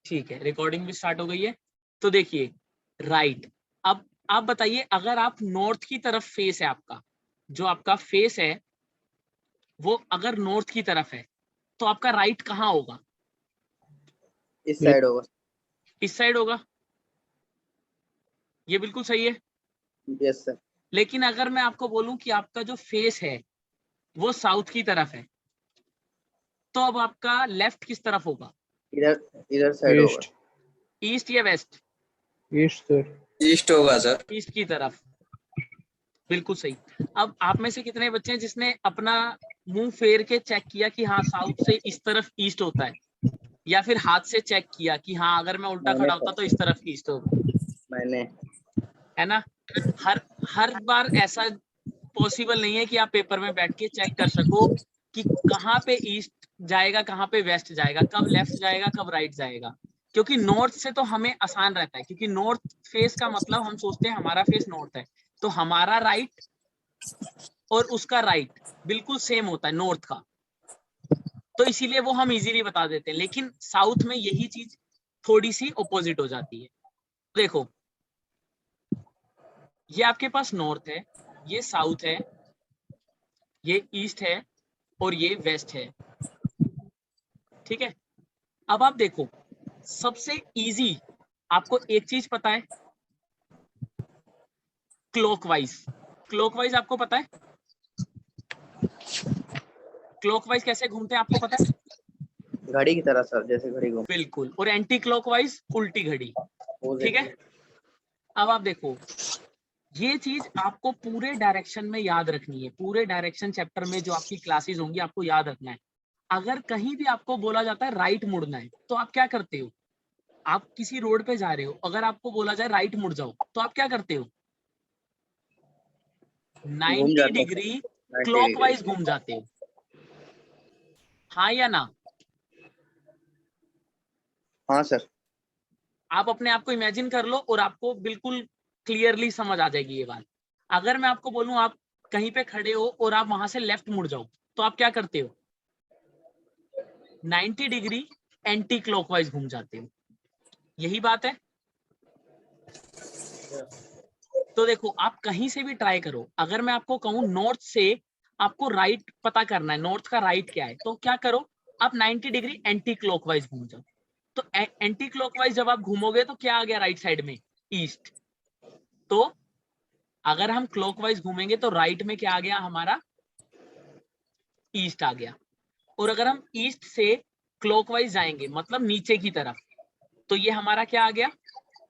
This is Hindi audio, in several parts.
ठीक है, रिकॉर्डिंग भी स्टार्ट हो गई है। तो देखिए राइट, अब आप बताइए, अगर आप नॉर्थ की तरफ फेस है आपका, जो आपका फेस है वो अगर नॉर्थ की तरफ है तो आपका राइट कहाँ होगा? इस साइड होगा। इस साइड होगा, ये बिल्कुल सही है। Yes sir. लेकिन अगर मैं आपको बोलूं कि आपका जो फेस है वो साउथ की तरफ है, तो अब आपका लेफ्ट किस तरफ होगा? इधर इधर साइड होगा। ईस्ट या वेस्ट? East sir. ईस्ट होगा सर। ईस्ट की तरफ, बिल्कुल सही। अब आप में से कितने बच्चे हैं जिसने अपना मुंह फेर के चेक किया कि हाँ साउथ से इस तरफ ईस्ट होता है, या फिर हाथ से चेक किया कि हाँ अगर मैं उल्टा खड़ा होता तो इस तरफ ईस्ट होगा? मैंने। है ना? हर बार ऐसा पॉसिबल नहीं है कि आप पेपर में बैठ के चेक कर सको कि कहाँ पे ईस्ट जाएगा, कहाँ पे वेस्ट जाएगा, कब लेफ्ट जाएगा, कब राइट जाएगा। क्योंकि नॉर्थ से तो हमें आसान रहता है, क्योंकि नॉर्थ फेस का मतलब हम सोचते हैं हमारा फेस नॉर्थ है, तो हमारा राइट और उसका राइट बिल्कुल सेम होता है नॉर्थ का, तो इसीलिए वो हम इजीली बता देते हैं। लेकिन साउथ में यही चीज थोड़ी सी ऑपोजिट हो जाती है। देखो ये आपके पास नॉर्थ है, ये साउथ है, ये ईस्ट है और ये वेस्ट है। ठीक है, अब आप देखो सबसे इजी, आपको एक चीज पता है, क्लॉकवाइज। क्लॉकवाइज आपको पता है? क्लॉकवाइज कैसे घूमते हैं आपको पता है? घड़ी की तरह सर, जैसे घड़ी घूम। बिल्कुल। और एंटी क्लॉकवाइज उल्टी घड़ी। ठीक है, अब आप देखो ये चीज आपको पूरे डायरेक्शन में याद रखनी है। पूरे डायरेक्शन चैप्टर में जो आपकी क्लासेस होंगी आपको याद रखना है। अगर कहीं भी आपको बोला जाता है राइट मुड़ना है तो आप क्या करते हो? आप किसी रोड पे जा रहे हो, अगर आपको बोला जाए राइट मुड़ जाओ तो आप क्या करते हो? 90 डिग्री क्लॉकवाइज घूम जाते हो। हाँ या ना? हाँ सर। आप अपने आप को इमेजिन कर लो और आपको बिल्कुल क्लियरली समझ आ जाएगी ये बात। अगर मैं आपको बोलूं आप कहीं पे खड़े हो और आप वहां से लेफ्ट मुड़ जाओ तो आप क्या करते हो? 90 डिग्री एंटी क्लॉकवाइज घूम जाते हो। यही बात है। तो देखो आप कहीं से भी ट्राई करो, अगर मैं आपको कहूं नॉर्थ से आपको राइट पता करना है, नॉर्थ का राइट क्या है, तो क्या करो आप 90 डिग्री एंटी क्लॉकवाइज घूम जाओ। तो एंटी क्लॉकवाइज जब आप घूमोगे तो क्या आ गया राइट साइड में? ईस्ट। तो अगर हम क्लॉकवाइज घूमेंगे तो राइट में क्या आ गया हमारा? ईस्ट आ गया। और अगर हम ईस्ट से क्लॉकवाइज जाएंगे मतलब नीचे की तरफ, तो ये हमारा क्या आ गया?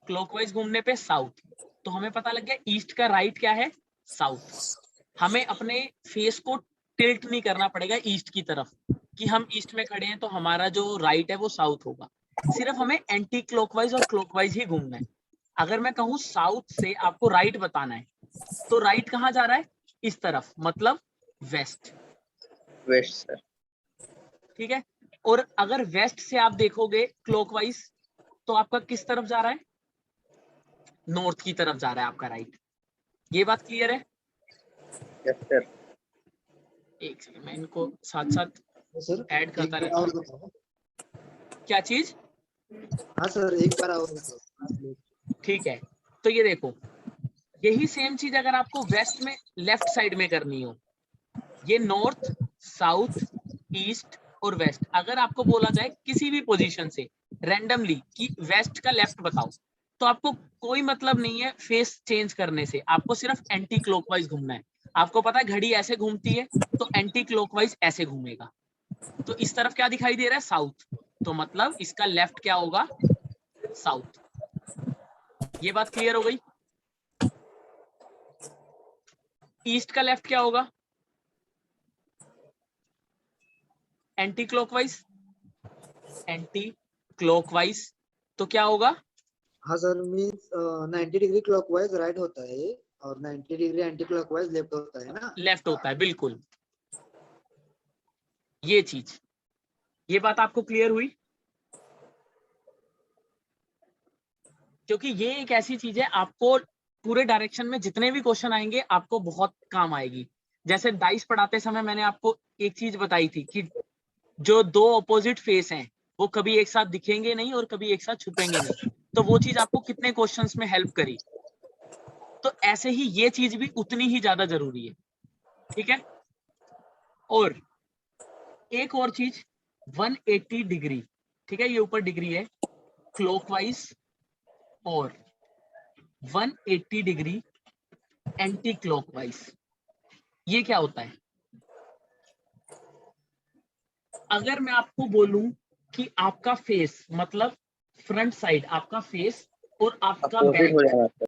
क्लॉकवाइज घूमने पे साउथ। तो हमें पता लग गया ईस्ट का राइट क्या है? साउथ। हमें अपने फेस को टिल्ट नहीं करना पड़ेगा ईस्ट की तरफ कि हम ईस्ट में खड़े हैं तो हमारा जो राइट है वो साउथ होगा। सिर्फ हमें एंटी क्लॉकवाइज और क्लॉकवाइज ही घूमना है। अगर मैं कहूँ साउथ से आपको राइट बताना है तो राइट कहाँ जा रहा है? इस तरफ, मतलब वेस्ट। West sir. ठीक है, और अगर वेस्ट से आप देखोगे क्लॉकवाइज तो आपका किस तरफ जा रहा है? नॉर्थ की तरफ जा रहा है आपका राइट। ये बात क्लियर है? Yes sir. एक सेकंड मैं इनको साथ साथ सर ऐड करता रहता और हूँ। बताओ। क्या चीज? हाँ सर एक बार और बताओ। ठीक है, तो ये देखो यही सेम चीज अगर आपको वेस्ट में लेफ्ट साइड में करनी हो, ये नॉर्थ, साउथ, ईस्ट और वेस्ट, अगर आपको बोला जाए किसी भी पोजीशन से रैंडमली कि वेस्ट का लेफ्ट बताओ, तो आपको कोई मतलब नहीं है फेस चेंज करने से, आपको सिर्फ एंटी क्लॉकवाइज घूमना है। आपको पता है घड़ी ऐसे घूमती है तो एंटी क्लॉकवाइज ऐसे घूमेगा। तो इस तरफ क्या दिखाई दे रहा है? साउथ। तो मतलब इसका लेफ्ट क्या होगा? साउथ। ये बात क्लियर हो गई? ईस्ट का लेफ्ट क्या होगा? Anti clockwise. एंटी क्लॉकवाइज तो क्या होगा? हाँ sir means 90 degree clockwise right होता है और 90 डिग्री एंटी क्लॉकवाइज लेफ्ट होता है ना? लेफ्ट होता है, बिल्कुल। ये चीज, ये बात आपको क्लियर हुई? क्योंकि ये एक ऐसी चीज है आपको पूरे डायरेक्शन में जितने भी क्वेश्चन आएंगे आपको बहुत काम आएगी। जैसे डाइस पढ़ाते समय मैंने आपको एक चीज बताई थी कि जो दो ऑपोजिट फेस हैं वो कभी एक साथ दिखेंगे नहीं और कभी एक साथ छुपेंगे नहीं। तो वो चीज आपको कितने क्वेश्चंस में हेल्प करी। तो ऐसे ही ये चीज भी उतनी ही ज्यादा जरूरी है, ठीक है। और एक और चीज 180 डिग्री, ठीक है, ये ऊपर डिग्री है, क्लॉकवाइज और 180 डिग्री एंटी क्लॉकवाइज। ये क्या होता है? अगर मैं आपको बोलूं कि आपका फेस मतलब फ्रंट साइड, आपका फेस और आपका अपोजिट हो बैक, जाना सर।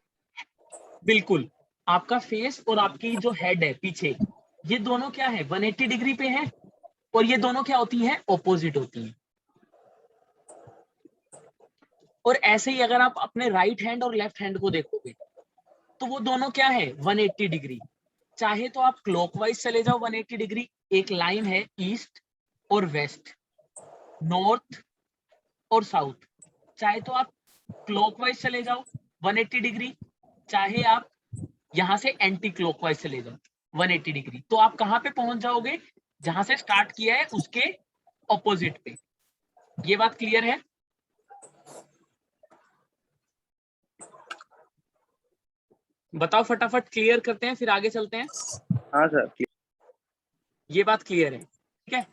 बिल्कुल आपका फेस और आपकी जो हेड है पीछे, ये दोनों क्या है 180 डिग्री पे है, और ये दोनों क्या होती हैं ऑपोजिट होती हैं। और ऐसे ही अगर आप अपने राइट हैंड और लेफ्ट हैंड को देखोगे तो वो दोनों क्या है 180 डिग्री। चाहे तो आप क्लॉकवाइज चले जाओ 180 डिग्री, एक लाइन है ईस्ट और वेस्ट, नॉर्थ और साउथ। चाहे तो आप क्लॉकवाइज चले जाओ 180 डिग्री, चाहे आप यहां से एंटी क्लॉकवाइज चले जाओ 180 डिग्री। तो आप कहां पे पहुंच जाओगे? जहां से स्टार्ट किया है उसके ऑपोजिट पे। ये बात क्लियर है? बताओ फटाफट, क्लियर करते हैं फिर आगे चलते हैं। हाँ सर। ये बात क्लियर है, ठीक है।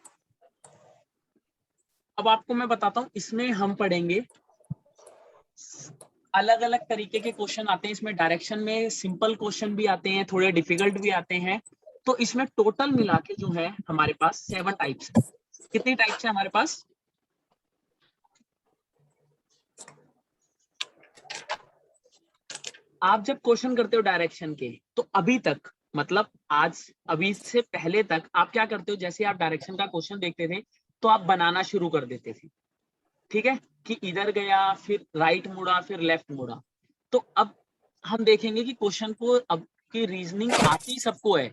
अब आपको मैं बताता हूं, इसमें हम पढ़ेंगे अलग अलग तरीके के क्वेश्चन आते हैं इसमें। डायरेक्शन में सिंपल क्वेश्चन भी आते हैं, थोड़े डिफिकल्ट भी आते हैं। तो इसमें टोटल मिला के जो है हमारे पास 7 टाइप्स है। कितनी टाइप्स है हमारे पास? आप जब क्वेश्चन करते हो डायरेक्शन के, तो अभी तक मतलब आज अभी से पहले तक आप क्या करते हो? जैसे आप डायरेक्शन का क्वेश्चन देखते थे तो आप बनाना शुरू कर देते थे, ठीक है, कि इधर गया फिर राइट मुड़ा फिर लेफ्ट मुड़ा। तो अब हम देखेंगे कि क्वेश्चन को अब की रीजनिंग आती सबको है।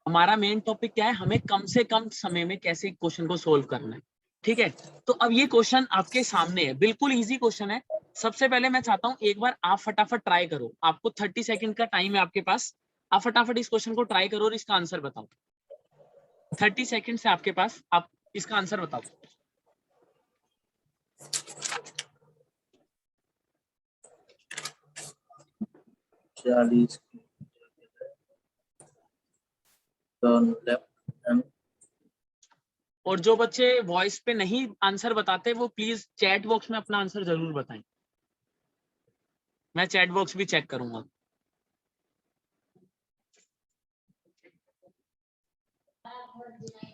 हमारा मेन टॉपिक क्या है? हमें कम से कम समय में कैसे क्वेश्चन को सोल्व करना है, ठीक है। तो अब ये क्वेश्चन आपके सामने है, बिल्कुल इजी क्वेश्चन है। सबसे पहले मैं चाहता हूं एक बार आप फटाफट ट्राई करो, आपको 30 सेकंड का टाइम है आपके पास। आप फटाफट इस क्वेश्चन को ट्राई करो और इसका आंसर बताओ। 30 सेकंड से आपके पास, आप इसका आंसर बताओ। 40 लेफ्ट एंड और जो बच्चे वॉइस पे नहीं आंसर बताते वो प्लीज चैट बॉक्स में अपना आंसर जरूर बताएं, मैं चैट बॉक्स भी चेक करूंगा।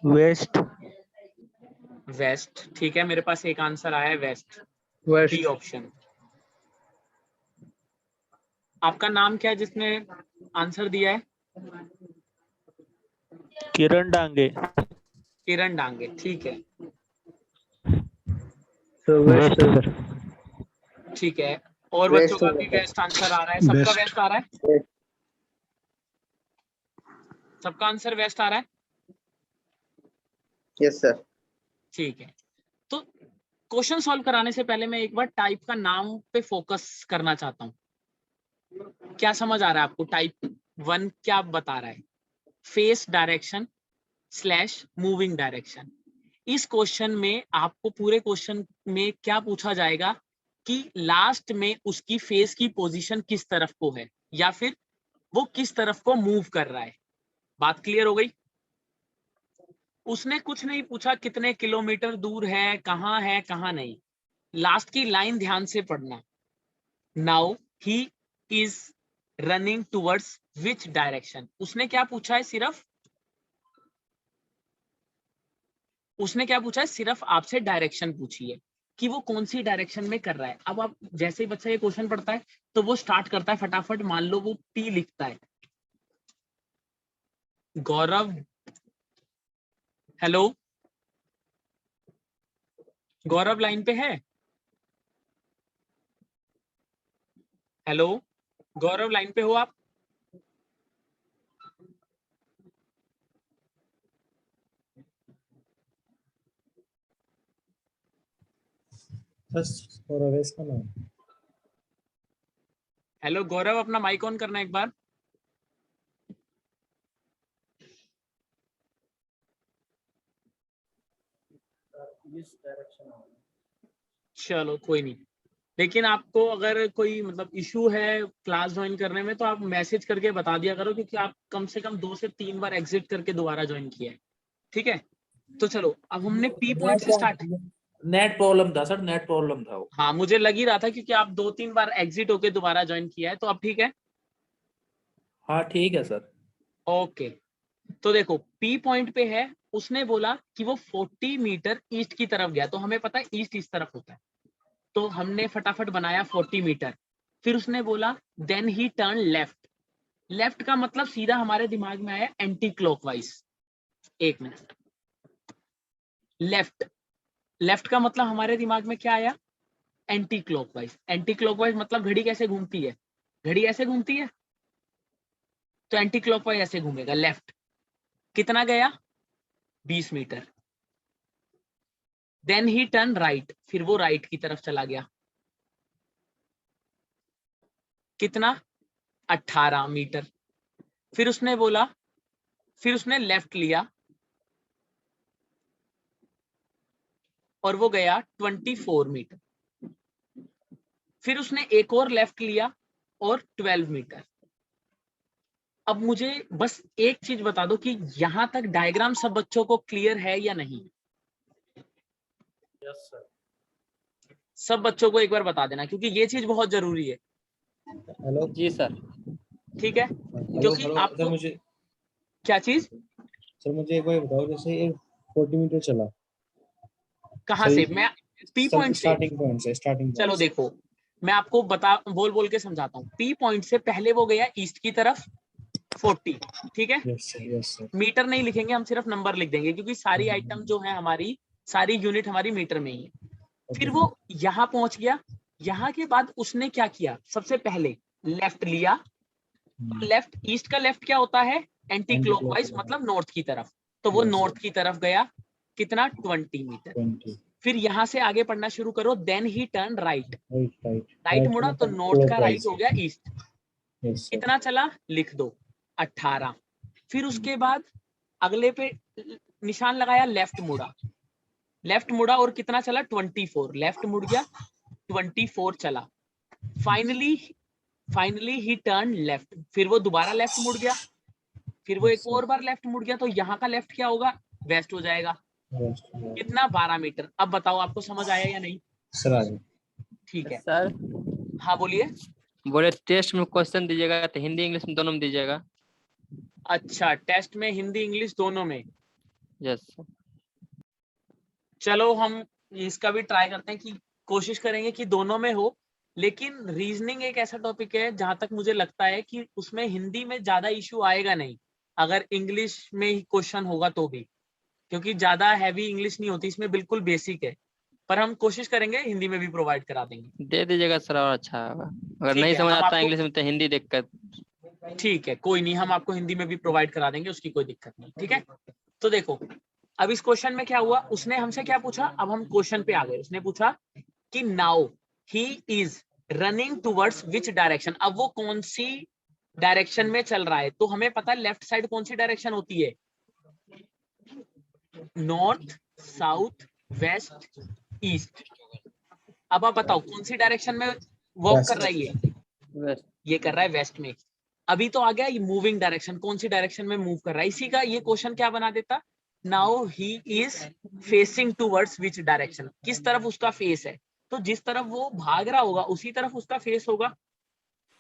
वेस्ट। वेस्ट, ठीक है, मेरे पास एक आंसर आया है वेस्ट, डी वेस्ट। ऑप्शन। आपका नाम क्या है जिसने आंसर दिया है? किरण डांगे। किरण डांगे, ठीक है, वेस्ट सर। ठीक है। और बच्चों वेस्ट का होगा भी सर। वेस्ट आंसर आ रहा है, सबका बेस्ट। वेस्ट आ रहा है, सबका आंसर वेस्ट आ रहा है, यस सर। ठीक है। तो क्वेश्चन सॉल्व कराने से पहले मैं एक बार टाइप का नाम पे फोकस करना चाहता हूँ। क्या समझ आ रहा है आपको? टाइप 1 क्या बता रहा है? Face direction slash moving direction. इस क्वेश्चन में आपको पूरे क्वेश्चन में क्या पूछा जाएगा कि लास्ट में उसकी फेस की पोजीशन किस तरफ को है, या फिर वो किस तरफ को मूव कर रहा है। बात क्लियर हो गई? उसने कुछ नहीं पूछा कितने किलोमीटर दूर है कहाँ नहीं। लास्ट की लाइन ध्यान से पढ़ना। Now he is running towards which direction. उसने क्या पूछा है? सिर्फ उसने क्या पूछा है? सिर्फ आपसे डायरेक्शन पूछी है कि वो कौन सी डायरेक्शन में कर रहा है। अब आप जैसे ही बच्चा ये क्वेश्चन पढ़ता है तो वो स्टार्ट करता है फटाफट, मान लो वो पी लिखता है। गौरव, हेलो, गौरव लाइन पे है? हेलो, गौरव लाइन पे हो आप? हेलो गौरव, अपना माइक ऑन करना एक बार। इस डायरेक्शन चलो कोई नहीं, लेकिन आपको अगर कोई मतलब इशू है क्लास ज्वाइन करने में तो आप मैसेज करके बता दिया करो, क्योंकि आप कम से कम 2 से 3 बार एग्जिट करके दोबारा ज्वाइन किया है। ठीक है, तो चलो अब हमने पी पॉइंट से स्टार्ट। नेट प्रॉब्लम था सर, नेट प्रॉब्लम था वो। हाँ मुझे लग ही रहा था, क्योंकि आप 2-3 बार एग्जिट होके दोबारा ज्वाइन किया है, तो अब ठीक है। हाँ ठीक है सर। ओके, तो देखो पी पॉइंट पे है, उसने बोला कि वो 40 मीटर ईस्ट की तरफ गया, तो हमें पता है ईस्ट इस तरफ होता है, तो हमने फटाफट बनाया 40 मीटर। फिर उसने बोला then he turn left. Left का मतलब सीधा हमारे दिमाग में आया एंटी क्लॉकवाइज। एक मिनट, लेफ्ट, लेफ्ट का मतलब हमारे दिमाग में क्या आया? Anti clockwise. एंटी क्लॉकवाइज मतलब घड़ी कैसे घूमती है? घड़ी ऐसे घूमती है, तो एंटी क्लॉकवाइज ऐसे घूमेगा। लेफ्ट कितना गया? 20 metre. Then he turn right, फिर वो राइट की तरफ चला गया। कितना? 18 मीटर। फिर उसने बोला, फिर उसने लेफ्ट लिया और वो गया 24 मीटर। फिर उसने एक और लेफ्ट लिया और 12 मीटर। अब मुझे बस एक चीज बता दो कि यहां तक डायग्राम सब बच्चों को क्लियर है या नहीं? Yes sir. सब बच्चों को एक बार बता देना, क्योंकि ये चीज बहुत जरूरी है। हेलो जी सर। ठीक है, हेलो क्योंकि सर, आपको मुझे क्या चीज? सर मुझे एक बार बताओ, जैसे ये 40 मीटर चला कहां सही, से? मैं पी पॉइंट से। स्टार्टिंग पॉइंट से, स्टार्टिंग चलो पॉइंट से। देखो, मैं आपको बता बोल बोल के समझाता हूँ। पी पॉइंट से पहले वो गया ईस्ट की तरफ 40। ठीक है, yes sir, yes sir. Metre नहीं लिखेंगे हम, सिर्फ नंबर लिख देंगे, क्योंकि सारी आइटम जो है हमारी, सारी यूनिट हमारी मीटर में ही है। फिर ओके वो यहाँ पहुंच गया। यहाँ के बाद उसने क्या किया? सबसे पहले लेफ्ट लिया। लेफ्ट, ईस्ट का लेफ्ट क्या होता है? एंटी क्लॉकवाइज, मतलब नॉर्थ की तरफ। तो वो नॉर्थ की तरफ गया। कितना? 20 मीटर। 20 फिर यहाँ से आगे पढ़ना शुरू करो। Then he turn right. Right right right मुड़ा तो नॉर्थ का राइट हो गया ईस्ट। Yes sir. कितना चला? लिख दो, 18। फिर उसके बाद अगले पे निशान लगाया, लेफ्ट मुड़ा। लेफ्ट मुड़ा और कितना चला? 24। लेफ्ट मुड़ गया, 24 चला। Finally he turn left. फिर वो दोबारा लेफ्ट मुड़ गया। फिर वो एक और बार लेफ्ट मुड़ गया, तो यहाँ का लेफ्ट क्या होगा? वेस्ट हो जाएगा। कितना? 12 मीटर। अब बताओ आपको समझ आया या नहीं? सर आ गए। ठीक है, सर हाँ बोलिए। बोले टेस्ट में क्वेश्चन दीजिएगा तो हिंदी इंग्लिश में दोनों में दीजिएगा। अच्छा, टेस्ट में हिंदी इंग्लिश दोनों में? Yes sir. चलो हम इसका भी ट्राई करते हैं, कि कोशिश करेंगे कि दोनों में हो। लेकिन रीजनिंग एक ऐसा टॉपिक है जहां तक मुझे लगता है कि उसमें हिंदी में ज्यादा इशू आएगा नहीं, अगर इंग्लिश में ही क्वेश्चन होगा तो भी, क्योंकि ज्यादा हैवी इंग्लिश नहीं होती इसमें, बिल्कुल बेसिक है। पर हम कोशिश करेंगे हिंदी में भी प्रोवाइड करा देंगे। दे दीजिएगा सर, और अच्छा होगा। अगर ठीक नहीं है, समझ हम आता आपको, इंग्लिश में तो हिंदी देखकर। ठीक है कोई नहीं, हम आपको हिंदी में भी प्रोवाइड करा देंगे, उसकी कोई दिक्कत नहीं। ठीक है, तो देखो अब इस क्वेश्चन में क्या हुआ, उसने हमसे क्या पूछा? अब हम क्वेश्चन पे आ गए। उसने पूछा कि now he is running towards which direction. अब वो कौन सी डायरेक्शन में चल रहा है? तो हमें पता है लेफ्ट साइड कौन सी डायरेक्शन होती है? North, south, west, east. अब आप बताओ कौन सी डायरेक्शन में वॉक कर रही है? वेस्ट। ये कर रहा है वेस्ट में। अभी तो आ गया ये मूविंग डायरेक्शन, कौन सी डायरेक्शन में मूव कर रहा है। इसी का ये क्वेश्चन क्या बना देता? Now he is facing towards which direction, किस तरफ उसका फेस है। तो जिस तरफ वो भाग रहा होगा उसी तरफ उसका फेस होगा।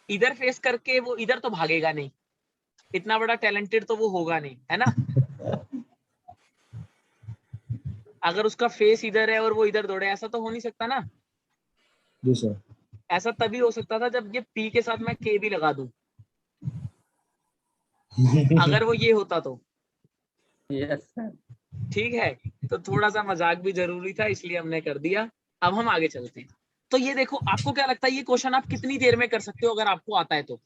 इधर फेस करके वो इधर तो भागेगा नहीं, इतना बड़ा टैलेंटेड तो वो होगा नहीं, है ना। अगर उसका फेस इधर है और वो इधर दौड़े, ऐसा तो हो नहीं सकता ना। जी सर। ऐसा तभी हो सकता था जब ये पी के साथ मैं के भी लगा दूं, अगर वो ये होता तो। Yes sir. ठीक है, तो थोड़ा सा मजाक भी जरूरी था, इसलिए हमने कर दिया। अब हम आगे चलते हैं। तो ये देखो, आपको क्या लगता है ये क्वेश्चन आप कितनी देर में कर सकते हो, अगर आपको आता है तो?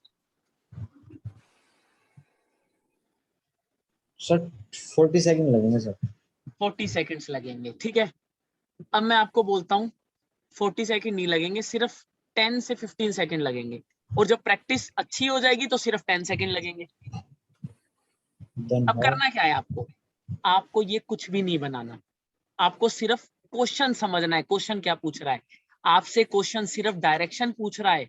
सर 40 सेकंड लगेंगे सर। 40 सेकंड्स लगेंगे, ठीक है। अब मैं आपको बोलता हूँ 40 सेकंड नहीं लगेंगे, सिर्फ 10 से 15 सेकंड लगेंगे। और जब प्रैक्टिस अच्छी हो जाएगी तो सिर्फ 10 सेकंड लगेंगे। देन अब करना क्या है आपको? आपको ये कुछ भी नहीं बनाना, आपको सिर्फ क्वेश्चन समझना है, क्वेश्चन क्या पूछ रहा है। आपसे क्वेश्चन सिर्फ डायरेक्शन पूछ रहा है,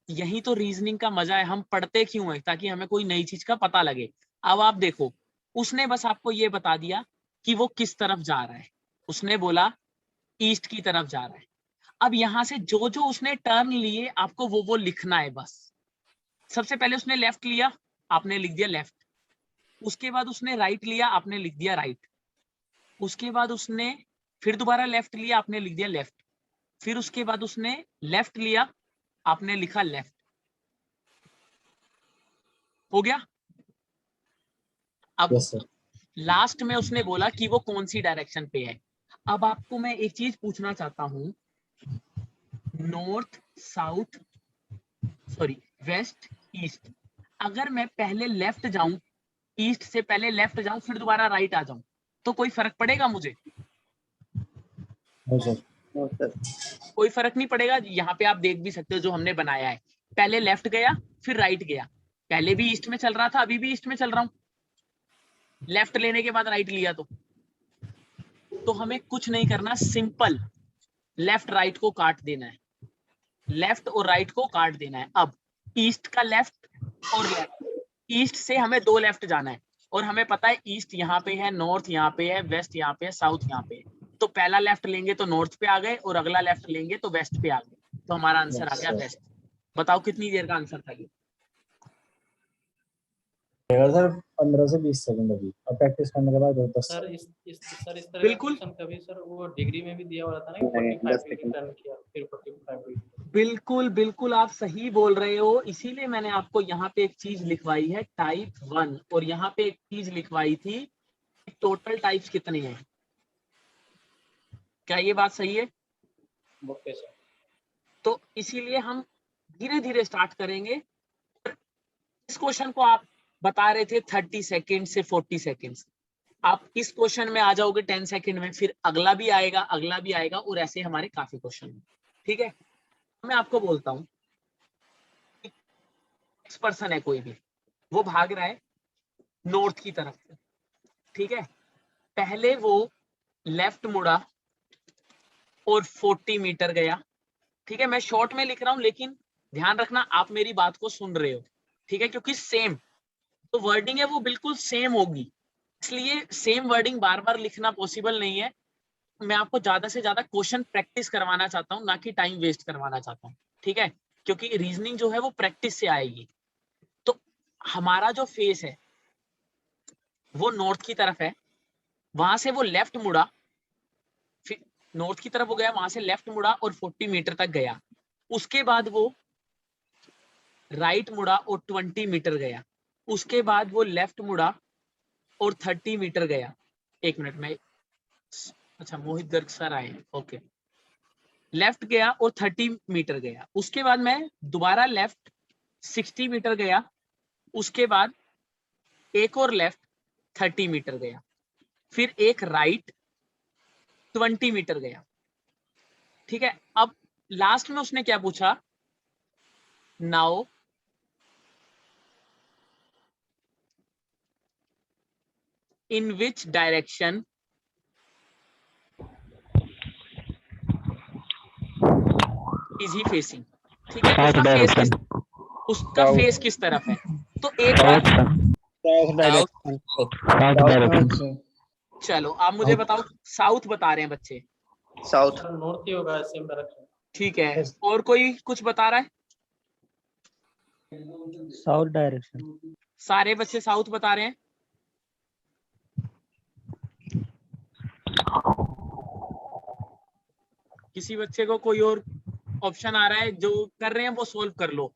यही तो रीजनिंग का मजा है। हम पढ़ते क्यों है? ताकि हमें कोई नई चीज का पता लगे। अब आप देखो, उसने बस आपको ये बता दिया कि वो किस तरफ जा रहा है। उसने बोला ईस्ट की तरफ जा रहा है। अब यहां से जो जो उसने टर्न लिए आपको वो लिखना है बस। सबसे पहले उसने लेफ्ट लिया, आपने लिख दिया लेफ्ट। उसके बाद उसने राइट लिया, आपने लिख दिया राइट। उसके बाद उसने फिर दोबारा लेफ्ट लिया, आपने लिख दिया लेफ्ट। फिर उसके बाद उसने लेफ्ट लिया, आपने लिखा लेफ्ट। हो गया? अब यस सर। लास्ट में उसने बोला कि वो कौन सी डायरेक्शन पे है। अब आपको मैं एक चीज पूछना चाहता हूं, north south sorry west east, अगर मैं पहले लेफ्ट जाऊं, ईस्ट से पहले लेफ्ट जाऊं, फिर दोबारा राइट आ जाऊं, तो कोई फर्क पड़ेगा मुझे? No sir. No sir. कोई फर्क नहीं पड़ेगा। यहाँ पे आप देख भी सकते हो जो हमने बनाया है, पहले लेफ्ट गया फिर राइट गया। पहले भी ईस्ट में चल रहा था, अभी भी ईस्ट में चल रहा हूं। लेफ्ट लेने के बाद राइट लिया तो हमें कुछ नहीं करना, सिंपल लेफ्ट राइट को काट देना है। लेफ्ट और राइट को काट देना है। अब ईस्ट का लेफ्ट और लेफ्ट, ईस्ट से हमें 2 लेफ्ट जाना है और हमें पता है ईस्ट यहाँ पे है, नॉर्थ यहाँ पे है, वेस्ट यहाँ पे है, साउथ यहाँ पे है। तो पहला लेफ्ट लेंगे तो नॉर्थ पे आ गए और अगला लेफ्ट लेंगे तो वेस्ट पे आ गए। तो हमारा आंसर आ गया Yes, sir. वेस्ट। बताओ कितनी देर का आंसर था ये? सर 15 से 20 सेकंड अभी, और प्रैक्टिस करने के बाद 10 सर इस तरह का बिल्कुल। क्वेश्चन कभी सर वो डिग्री में भी दिया हुआ था ना, नहीं, 45 10 डिग्री सेकंड। टर्न किया फिर 45 डिग्री। बिल्कुल बिल्कुल आप सही बोल रहे हो। इसीलिए मैंने आपको यहाँ पे एक चीज लिखवाई है टाइप 1, और यहाँ पे एक चीज लिखवाई थी टोटल टाइप्स कितने हैं। क्या ये बात सही है? Okay sir. तो इसीलिए हम धीरे धीरे स्टार्ट करेंगे। इस क्वेश्चन को आप बता रहे थे 30 सेकेंड से 40 सेकेंड, आप इस क्वेश्चन में आ जाओगे 10 सेकेंड में, फिर अगला भी आएगा, अगला भी आएगा, और ऐसे हमारे काफी क्वेश्चन हैं। ठीक है, मैं आपको बोलता हूँ, नेक्स्ट पर्सन है कोई भी, वो भाग रहा है नॉर्थ की तरफ से। ठीक है, पहले वो लेफ्ट मुड़ा और 40 मीटर गया। ठीक है, मैं शॉर्ट में लिख रहा हूं, लेकिन ध्यान रखना आप मेरी बात को सुन रहे हो। ठीक है, क्योंकि सेम तो वर्डिंग है वो बिल्कुल सेम होगी, इसलिए सेम वर्डिंग बार बार लिखना पॉसिबल नहीं है। मैं आपको ज्यादा से ज्यादा क्वेश्चन प्रैक्टिस करवाना चाहता हूँ, ना कि टाइम वेस्ट करवाना चाहता हूँ। ठीक है, क्योंकि रीजनिंग जो है वो प्रैक्टिस से आएगी। तो हमारा जो फेस है वो नॉर्थ की तरफ है, वहां से वो लेफ्ट मुड़ा, फिर नॉर्थ की तरफ वो गया, वहां से लेफ्ट मुड़ा और 40 मीटर तक गया। उसके बाद वो राइट मुड़ा और 20 मीटर गया। उसके बाद वो लेफ्ट मुड़ा और 30 मीटर गया। एक मिनट में, अच्छा मोहित गर्ग सर आए, ओके। लेफ्ट गया और 30 मीटर गया। उसके बाद मैं दोबारा लेफ्ट 60 मीटर गया। उसके बाद एक और लेफ्ट 30 मीटर गया। फिर एक राइट 20 मीटर गया। ठीक है, अब लास्ट में उसने क्या पूछा, now in which direction is he facing. ठीक है, उसका फेस किस तरफ है। तो एक बार चलो आप मुझे बताओ, साउथ बता रहे हैं बच्चे। साउथ। सर नॉर्थ ही होगा, सेम डायरेक्शन। ठीक है, और कोई कुछ बता रहा है? South direction. सारे बच्चे साउथ बता रहे हैं। किसी बच्चे को कोई और ऑप्शन आ रहा है? जो कर रहे हैं वो सोल्व कर लो,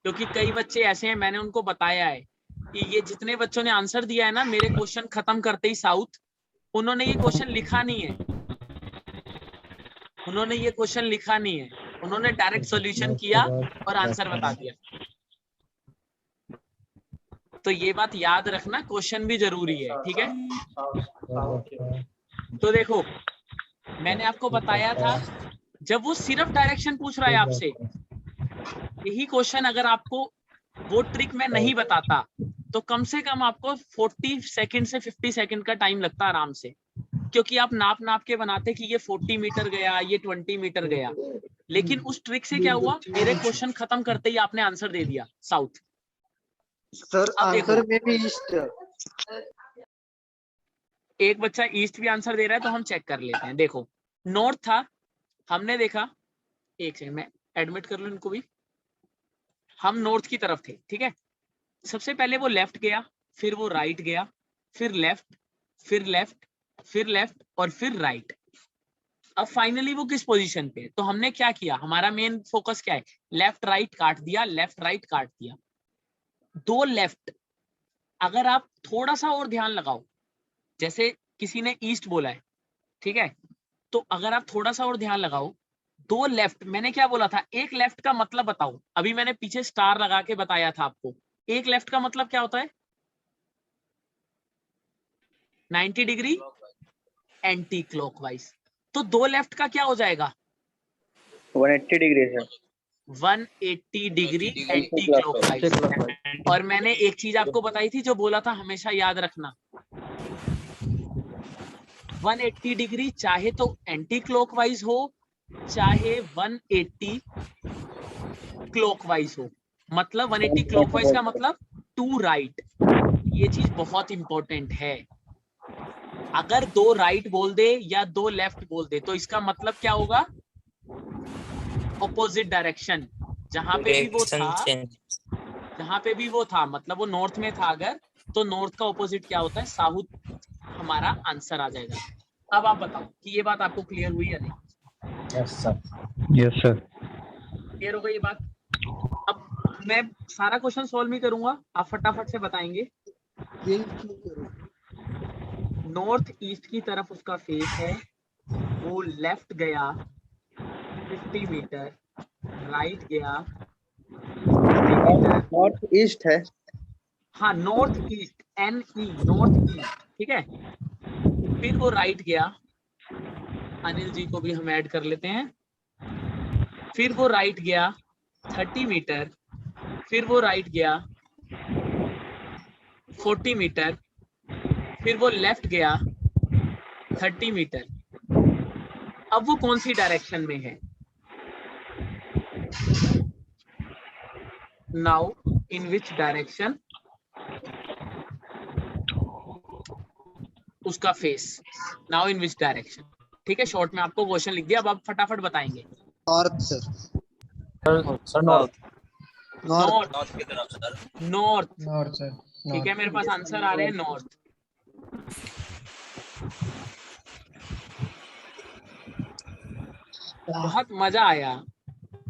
क्योंकि कई बच्चे ऐसे हैं, मैंने उनको बताया है कि ये जितने बच्चों ने आंसर दिया है ना, मेरे क्वेश्चन खत्म करते ही साउथ, उन्होंने ये क्वेश्चन लिखा नहीं है, उन्होंने ये क्वेश्चन लिखा नहीं है, उन्होंने डायरेक्ट सॉल्यूशन किया और आंसर बता दिया। तो ये बात याद रखना, क्वेश्चन भी जरूरी है। ठीक है, तो देखो मैंने आपको बताया था, जब वो सिर्फ डायरेक्शन पूछ रहा है आपसे, यही क्वेश्चन अगर आपको वो ट्रिक में नहीं बताता तो कम से कम आपको 40 सेकंड से 50 सेकंड का टाइम लगता आराम से, क्योंकि आप नाप नाप के बनाते कि ये 40 मीटर गया, ये 20 मीटर गया, लेकिन उस ट्रिक से क्या हुआ, मेरे क्वेश्चन खत्म करते ही आपने आंसर दे दिया साउथ। सर अब देखो। आंसर में भी ईस्ट। एक बच्चा ईस्ट भी आंसर दे रहा है तो हम चेक कर लेते हैं। देखो नॉर्थ था, हमने देखा, एक सेकंड में एडमिट कर लूं इनको भी, हम नॉर्थ की तरफ थे, ठीक है। सबसे पहले वो लेफ्ट गया, फिर वो राइट गया, फिर लेफ्ट, फिर लेफ्ट, फिर लेफ्ट और फिर राइट। अब फाइनली वो किस पोजीशन पे है, तो हमने क्या किया, हमारा मेन फोकस क्या है, लेफ्ट राइट काट दिया, लेफ्ट राइट काट दिया। दो लेफ्ट, अगर आप थोड़ा सा और ध्यान लगाओ, जैसे किसी ने ईस्ट बोला है, ठीक है, तो अगर आप थोड़ा सा और ध्यान लगाओ, दो लेफ्ट, मैंने क्या बोला था, एक लेफ्ट का मतलब बताओ, अभी मैंने पीछे स्टार लगा के बताया था आपको, एक लेफ्ट का मतलब क्या होता है, 90 डिग्री एंटी क्लॉकवाइज। तो दो लेफ्ट का क्या हो जाएगा, 180 degree sir. 180 degree anti clockwise. और मैंने एक चीज आपको बताई थी जो बोला था हमेशा याद रखना, 180 डिग्री चाहे तो एंटी क्लॉकवाइज हो, चाहे 180 क्लॉकवाइज हो, मतलब 180 क्लॉकवाइज का मतलब टू राइट। ये चीज बहुत इंपॉर्टेंट है। अगर दो राइट बोल दे या दो लेफ्ट बोल दे तो इसका मतलब क्या होगा, ऑपोजिट डायरेक्शन। जहां पे भी वो था, जहां पे भी वो था, मतलब वो नॉर्थ में था अगर, तो नॉर्थ का ऑपोजिट क्या होता है, साउथ हमारा आंसर आ जाएगा। अब आप बताओ कि ये बात आपको क्लियर हुई या नहीं। Yes sir. Yes sir. Clear हो गई ये बात। अब मैं सारा क्वेश्चन सॉल्व नहीं करूंगा, आप फटाफट से बताएंगे। ये क्यों करूं? नॉर्थ ईस्ट की तरफ उसका फेस है, वो लेफ्ट गया 50 मीटर, राइट गया 50 मीटर, नॉर्थ ईस्ट है। हाँ north east, NE north east, ठीक है। फिर वो राइट गया, अनिल जी को भी हम ऐड कर लेते हैं। फिर वो राइट गया 30 मीटर, फिर वो राइट गया 40 मीटर, फिर वो लेफ्ट गया 30 मीटर। अब वो कौन सी डायरेक्शन में है, नाउ इन विच डायरेक्शन उसका face, now in which direction, ठीक है। शॉर्ट में आपको क्वेश्चन लिख दिया, अब आप फटाफट बताएंगे। North sir. Sir north. North, north की तरफ सर। North, north sir. ठीक है, मेरे पास आंसर आ रहे हैं नॉर्थ। बहुत मजा आया।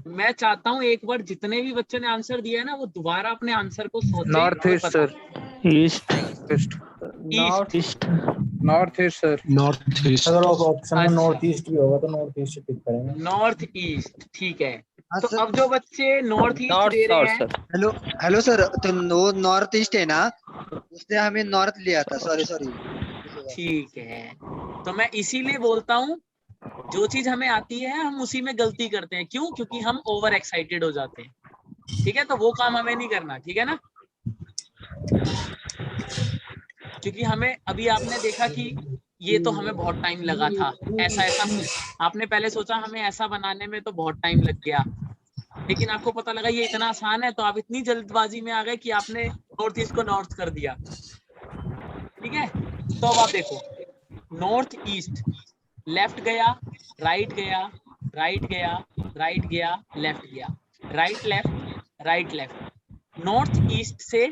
मैं चाहता हूँ एक बार जितने भी बच्चों ने आंसर दिया है ना, वो दोबारा अपने आंसर को सोचे। North east sir. East. East. East, east. North east sir. North east. अगर ऑप्शन में अच्छा। नॉर्थ ईस्ट भी होगा तो नॉर्थ ईस्ट टिक करेंगे। नॉर्थ ईस्ट, ठीक है। हाँ तो सर। अब जो बच्चे नॉर्थ ईस्ट नॉर्थ दे रहे साउथ हैं, सर। हेलो हेलो सर, तो वो नॉर्थ ईस्ट है ना, उसने हमें नॉर्थ लिया था, सॉरी सॉरी। ठीक है, तो मैं इसीलिए बोलता हूँ जो चीज हमें आती है हम उसी में गलती करते हैं। क्यों? क्योंकि हम ओवर एक्साइटेड हो जाते हैं, ठीक है। तो वो काम हमें नहीं करना, ठीक है ना। क्योंकि हमें अभी आपने देखा कि ये तो हमें बहुत टाइम लगा था, ऐसा ऐसा आपने पहले सोचा हमें ऐसा बनाने में तो बहुत टाइम लग गया, लेकिन आपको पता लगा ये इतना आसान है, तो आप इतनी जल्दबाजी में आ गए कि आपने नॉर्थ ईस्ट को नॉर्थ कर दिया, ठीक है। तो अब आप देखो, नॉर्थ ईस्ट, लेफ्ट गया, राइट गया, राइट गया, राइट गया, लेफ्ट गया, right left, right left. North east से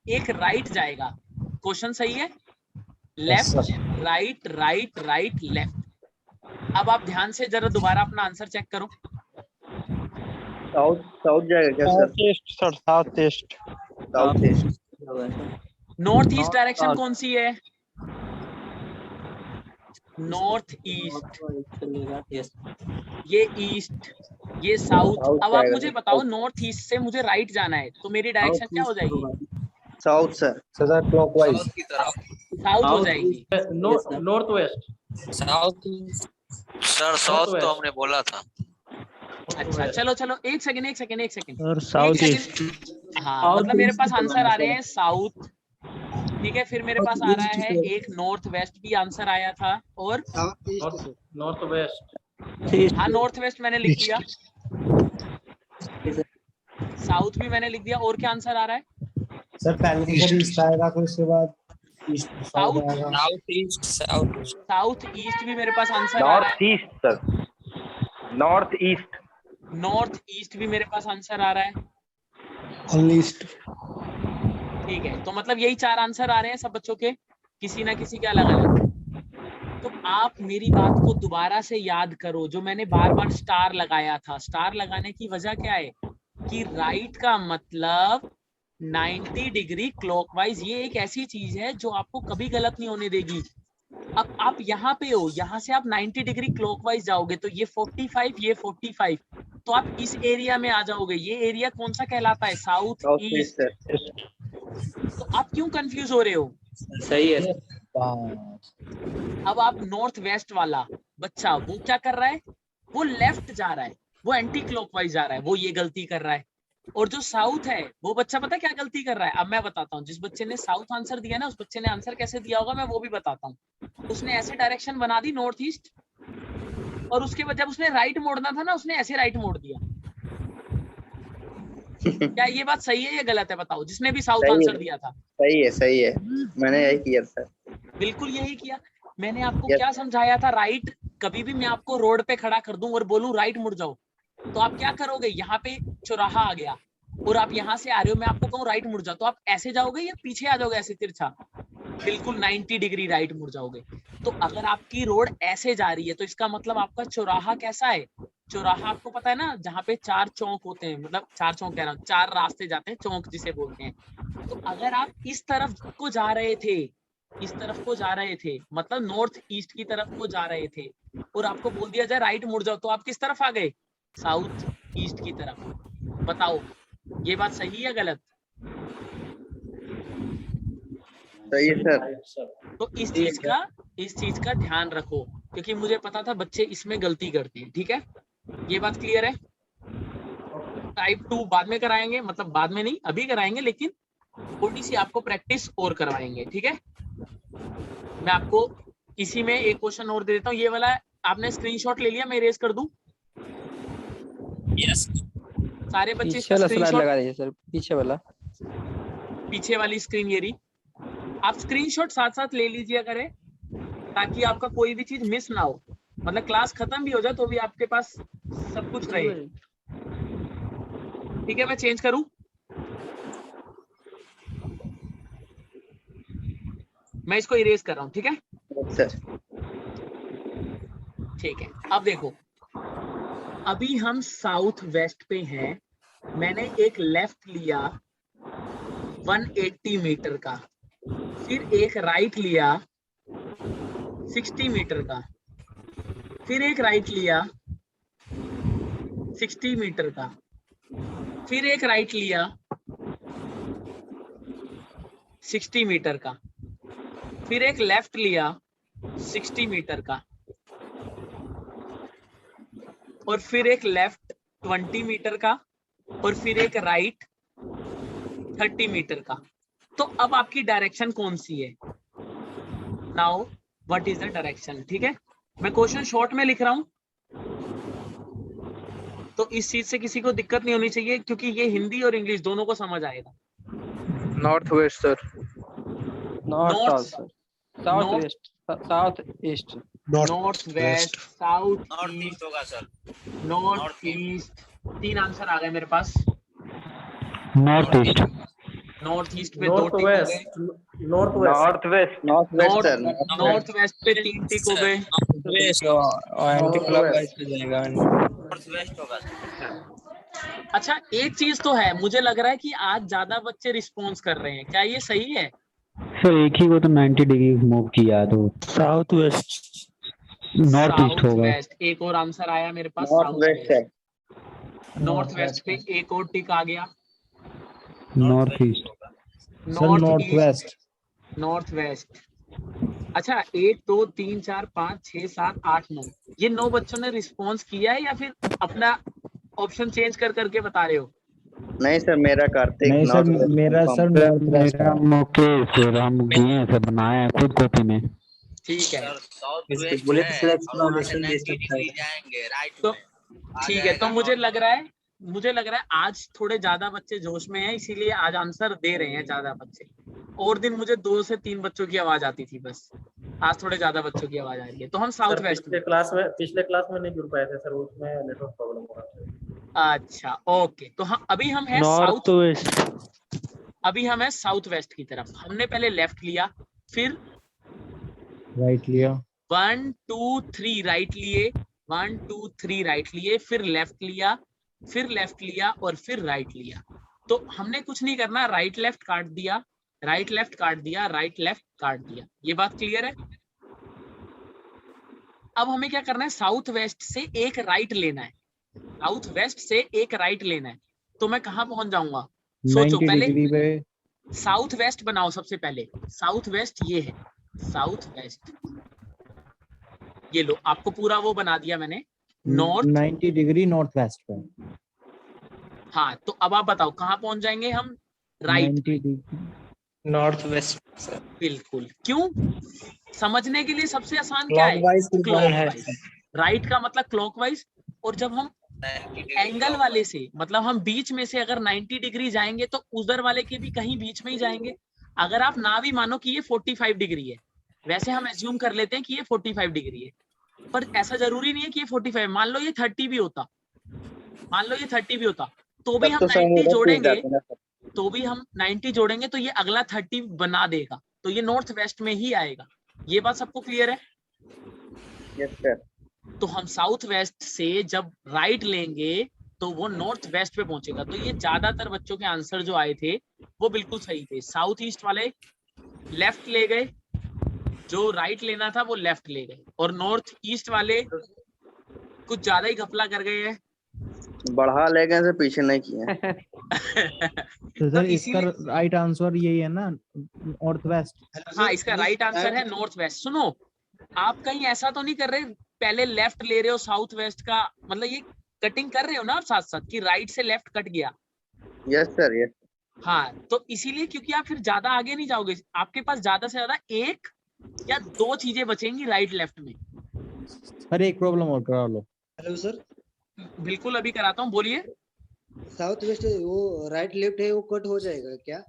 एक राइट जाएगा, क्वेश्चन सही है, left right right right left. अब आप ध्यान से जरा दोबारा अपना आंसर चेक करो। साउथ साउथ जाएगा क्या sir? South east sir. South east. South east. North east direction कौन सी है? नॉर्थ ईस्ट, ये ईस्ट, ये साउथ। अब आप मुझे बताओ, नॉर्थ ईस्ट से मुझे राइट जाना है तो मेरी डायरेक्शन क्या हो जाएगी? South sir. Sir clockwise. South हो जाएगी। North west. South. Sir south तो हमने बोला था। अच्छा चलो चलो, एक सेकंड। और साउथ ईस्ट। हाँ, मतलब मेरे पास आंसर आ रहे हैं साउथ, ठीक है, फिर मेरे पास आ रहा है एक नॉर्थ वेस्ट भी आंसर आया था, और south east sir. North waste, हाँ नॉर्थ वेस्ट मैंने लिख दिया, साउथ भी मैंने लिख दिया, और क्या आंसर आ रहा है? सर पहले तो सर ईस्ट आएगा, फिर उसके बाद ईस्ट साउथ आएगा। साउथ ईस्ट भी मेरे पास आंसर आ रहा है, north east sir, north east, north east भी मेरे पास आंसर आ रहा है। ईस्ट। ठीक है, तो मतलब यही 4 आंसर आ रहे हैं सब बच्चों के, किसी ना किसी के अलग अलग। तो आप मेरी बात को दोबारा से याद करो, जो मैंने बार बार स्टार लगाया था। स्टार लगाने की वजह क्या है कि राइट का मतलब 90 डिग्री क्लॉकवाइज, ये एक ऐसी चीज है जो आपको कभी गलत नहीं होने देगी। अब आप यहाँ पे हो, यहाँ से आप 90 डिग्री क्लॉकवाइज जाओगे तो ये 45, ये 45, तो आप इस एरिया में आ जाओगे। ये एरिया कौन सा कहलाता है? South south east. East sir. तो आप क्यों कंफ्यूज हो रहे हो? सही है। अब आप नॉर्थ वेस्ट वाला बच्चा वो क्या कर रहा है? वो लेफ्ट जा रहा है, वो एंटी क्लॉकवाइज जा रहा है, वो ये गलती कर रहा है। और जो साउथ है वो बच्चा पता है क्या गलती कर रहा है? अब मैं बताता हूँ। जिस बच्चे ने साउथ आंसर दिया ना, उस बच्चे ने आंसर कैसे दिया होगा मैं वो भी बताता हूँ। उसने ऐसे डायरेक्शन बना दी नॉर्थ ईस्ट, और उसके बाद जब उसने राइट मोड़ना था ना, उसने ऐसे राइट मोड़ दिया। क्या ये बात सही है या गलत है? बताओ, जिसने भी साउथ सही है। आंसर दिया था। सही है, सही है, मैंने यही किया सर। बिल्कुल यही किया। मैंने आपको Yes. क्या समझाया था? राइट, कभी भी मैं आपको रोड पे खड़ा कर दूं और बोलूं राइट मुड़ जाओ, तो आप क्या करोगे? यहाँ पे चौराहा आ गया और आप यहाँ से आ रहे हो, मैं आपको कहूँ राइट मुड़ जाओ, तो आप ऐसे जाओगे या पीछे आ जाओगे ऐसे तिरछा? बिल्कुल 90 डिग्री राइट मुड़ जाओगे। तो अगर आपकी रोड ऐसे जा रही है तो इसका मतलब आपका चौराहा कैसा है? चौराहा आपको पता है ना, जहाँ पे 4 चौक होते हैं, मतलब 4 चौक कह रहा हूँ, 4 रास्ते जाते हैं, चौक जिसे बोलते हैं। तो अगर आप इस तरफ को जा रहे थे, इस तरफ को जा रहे थे, मतलब नॉर्थ ईस्ट की तरफ को जा रहे थे, और आपको बोल दिया जाए राइट मुड़ जाओ, तो आप किस तरफ आ गए? साउथ ईस्ट की तरफ। बताओ ये बात सही है गलत? सही है सर। तो इस चीज का ध्यान रखो, क्योंकि मुझे पता था बच्चे इसमें गलती करते हैं। ठीक है, ये बात क्लियर है? टाइप 2 बाद में कराएंगे, मतलब बाद में नहीं, अभी कराएंगे, लेकिन थोड़ी सी आपको प्रैक्टिस और करवाएंगे। ठीक है, मैं आपको इसी में एक क्वेश्चन और दे देता हूँ। ये वाला आपने स्क्रीनशॉट ले लिया, मैं इरेज कर दूं? यस सारे बच्चे पीछे इसका वाला स्लाइड स्क्रीनशॉट, लगा दीजिए सर, पीछे वाला। पीछे वाली स्क्रीन ये रही, आप स्क्रीनशॉट साथ साथ ले लीजिए करें, ताकि आपका कोई भी चीज मिस ना हो। मतलब क्लास खत्म भी हो जाए तो भी आपके पास सब कुछ रहे। ठीक है, मैं चेंज करूं? मैं इसको इरेज कर रहा हूं। ठीक है सर। ठीक है, अब देखो, अभी हम साउथ वेस्ट पे हैं। मैंने एक लेफ्ट लिया 180 मीटर का, फिर एक राइट लिया 60 मीटर का, फिर एक राइट लिया 60 मीटर का, फिर एक राइट लिया 60 मीटर का, फिर एक लेफ्ट लिया 60 मीटर का, और फिर एक लेफ्ट 20 मीटर का, और फिर एक राइट 30 मीटर का। तो अब आपकी डायरेक्शन कौन सी है? Now what is the direction? ठीक है, मैं क्वेश्चन शॉर्ट में लिख रहा हूं, तो इस चीज से किसी को दिक्कत नहीं होनी चाहिए, क्योंकि ये हिंदी और इंग्लिश दोनों को समझ आएगा। North west sir, north North- sir, south North- west, south east, north west, south north east, east होगा sir. North North east. 3 answer आ गए मेरे पास। North east. नॉर्थ ईस्ट पे 2 नॉर्थ टिक हो गए, west, north west, north west, north west sir. North west पे 3 टिक हो गए। एंटी क्लॉकवाइज पे जाएगा। नॉर्थ वेस्ट होगा सर। अच्छा, एक चीज तो है, मुझे लग रहा है कि आज ज्यादा बच्चे रिस्पॉन्स कर रहे हैं, क्या ये सही है? सर एक ही को तो 90 डिग्री मूव किया, तो साउथ वेस्ट, नॉर्थ ईस्ट होगा। वेस्ट। एक और आंसर आया मेरे पास, north south west west. Sir. North west पे एक और टिक आ गया, north east. North north east, west. North west. अच्छा, 1 2 3 4 5 6 7 8 9, ये 9 बच्चों ने रिस्पॉन्स किया है या फिर अपना ऑप्शन चेंज कर करके बता रहे हो? नहीं सर, मेरा कार्तिक नहीं सर, नॉर्थ वेस्ट मेरा सर कंफर्म। नॉर्थ वेस्ट मेरा मुकेश सर, हम किए हैं सर, बनाए हैं खुद कॉपी में। ठीक है सर साउथ इसके वेस्ट बुलेट है फ्लैग्स और वहां से formation 90 based of degree side. जाएंगे राइट तो में, आ ठीक है, तो जाएगा मुझे लग रहा है आज थोड़े ज्यादा बच्चे जोश में हैं, इसीलिए आज आंसर दे रहे हैं ज्यादा बच्चे। और दिन मुझे 2 से 3 बच्चों की आवाज आती थी बस, आज थोड़े ज्यादा बच्चों की आवाज आ रही है। तो हम साउथ सर वेस्ट में। पिछले क्लास में नहीं जुड़ पाए थे सर, उसमें नेटवर्क प्रॉब्लम हो रहा था। अच्छा ओके, तो हम अभी हम है नॉर्थ साउथ, वेस्ट। अभी हम है साउथ वेस्ट की तरफ। हमने पहले लेफ्ट लिया, फिर राइट लिया। 1 2 3 राइट लिए, 1 2 3 राइट लिए, फिर लेफ्ट लिया, फिर लेफ्ट लिया और फिर राइट लिया। तो हमने कुछ नहीं करना, राइट लेफ्ट काट दिया, राइट लेफ्ट काट दिया, राइट लेफ्ट काट दिया। ये बात क्लियर है? अब हमें क्या करना है, साउथ वेस्ट से एक राइट लेना है, साउथ वेस्ट से एक राइट लेना है। तो मैं कहां पहुंच जाऊंगा? सोचो 90 पहले, डिग्री पे। साउथ वेस्ट बनाओ सबसे पहले। साउथ वेस्ट ये है, साउथ वेस्ट ये लो, आपको पूरा वो बना दिया मैंने, नॉर्थ। 90 डिग्री नॉर्थ वेस्ट पे। हाँ, तो अब आप बताओ कहाँ पहुंच जाएंगे हम? राइट। 90 degree north west. बिल्कुल। क्यों? समझने के लिए सबसे आसान क्या है? Clockwise clockwise. राइट का मतलब क्लॉकवाइज। और जब हम 90 डिग्री एंगल वाले से, मतलब हम बीच में से अगर 90 डिग्री जाएंगे तो उधर वाले के भी कहीं बीच में ही जाएंगे। अगर आप ना भी मानो कि ये 45 डिग्री है, वैसे हम एज्यूम कर लेते हैं कि ये 45 डिग्री है, पर ऐसा जरूरी नहीं है कि ये 45, मान लो ये 30 भी होता, मान लो ये 30 भी होता, तो भी तब हम तो 90 समुद्र टूट जोड़ेंगे, जाते ना सर। तो भी हम 90 जोड़ेंगे तो ये अगला 30 बना देगा, तो ये नॉर्थ वेस्ट में ही आएगा। ये बात सबको क्लियर है? Yes sir. तो हम साउथ वेस्ट से जब राइट लेंगे तो वो नॉर्थ वेस्ट पे पहुंचेगा। तो ये ज्यादातर बच्चों के आंसर जो आए थे वो बिल्कुल सही थे। साउथ ईस्ट वाले लेफ्ट ले गए, जो राइट लेना था वो लेफ्ट ले गए, और नॉर्थ ईस्ट वाले कुछ ज्यादा ही घपला कर गए हैं। बढ़ा ले गए से पीछे नहीं किए। तो तो सर इसका इसीलिए राइट आंसर यही है ना, नॉर्थ वेस्ट। हाँ, इसका राइट आंसर है नॉर्थ वेस्ट। सुनो, आप कहीं ऐसा तो नहीं कर रहे पहले लेफ्ट ले रहे हो साउथ वेस्ट का, मतलब ये कटिंग कर रहे हो ना आप साथ साथ कि राइट से लेफ्ट कट गया? Yes sir, yes. हाँ, तो इसीलिए, क्योंकि आप फिर ज्यादा आगे नहीं जाओगे, आपके पास ज्यादा से ज्यादा एक या 2 चीजें बचेंगी राइट लेफ्ट में। सर एक प्रॉब्लम और करा लो। हेलो सर, बिल्कुल, अभी कराता हूँ, बोलिए। साउथ वेस्ट वो राइट लेफ्ट है, वो कट हो जाएगा क्या?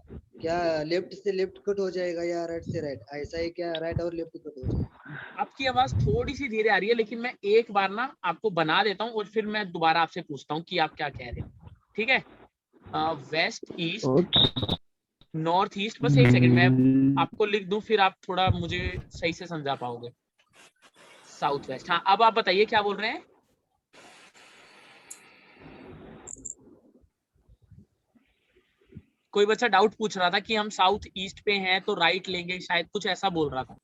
क्या लेफ्ट से लेफ्ट कट हो जाएगा या राइट से राइट? ऐसा है क्या, राइट और लेफ्ट कट हो जाएगा? आपकी आवाज थोड़ी सी धीरे आ रही है, लेकिन मैं एक बार ना आपको बना देता हूँ और फिर मैं दोबारा आपसे पूछता हूँ कि आप क्या कह रहे हो। ठीक है? वेस्ट ईस्ट नॉर्थ ईस्ट, बस एक सेकंड मैं आपको लिख दूं, फिर आप थोड़ा मुझे सही से समझा पाओगे। South west. हाँ, अब आप बताइए क्या बोल रहे हैं? कोई बच्चा डाउट पूछ रहा था कि हम साउथ ईस्ट पे हैं तो राइट लेंगे, शायद कुछ ऐसा बोल रहा था।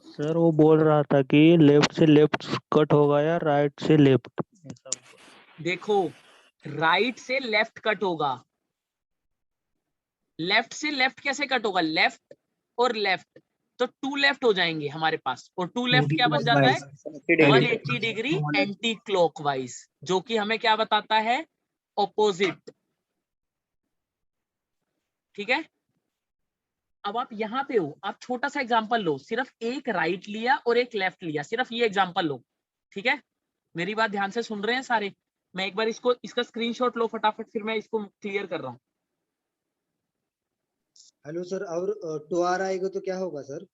सर वो बोल रहा था कि लेफ्ट से लेफ्ट कट होगा या राइट से लेफ्ट। देखो, राइट से लेफ्ट कट होगा, लेफ्ट से लेफ्ट कैसे कट होगा? लेफ्ट और लेफ्ट, तो 2 लेफ्ट हो जाएंगे हमारे पास, और 2 लेफ्ट क्या बच जाता है? 180 डिग्री एंटी क्लॉकवाइज, जो कि हमें क्या बताता है? ऑपोजिट। ठीक है? अब आप यहाँ पे हो, आप छोटा सा एग्जांपल लो, सिर्फ एक राइट लिया और एक लेफ्ट लिया, सिर्फ ये एग्जांपल लो। ठीक है? मेरी बात ध्यान से सुन रहे हैं सारे? मैं एक बार इसका स्क्रीनशॉट लो फटाफट, फिर मैं इसको क्लियर कर रहा हूँ। हेलो सर, और 2R आएगा तो क्या होगा सर?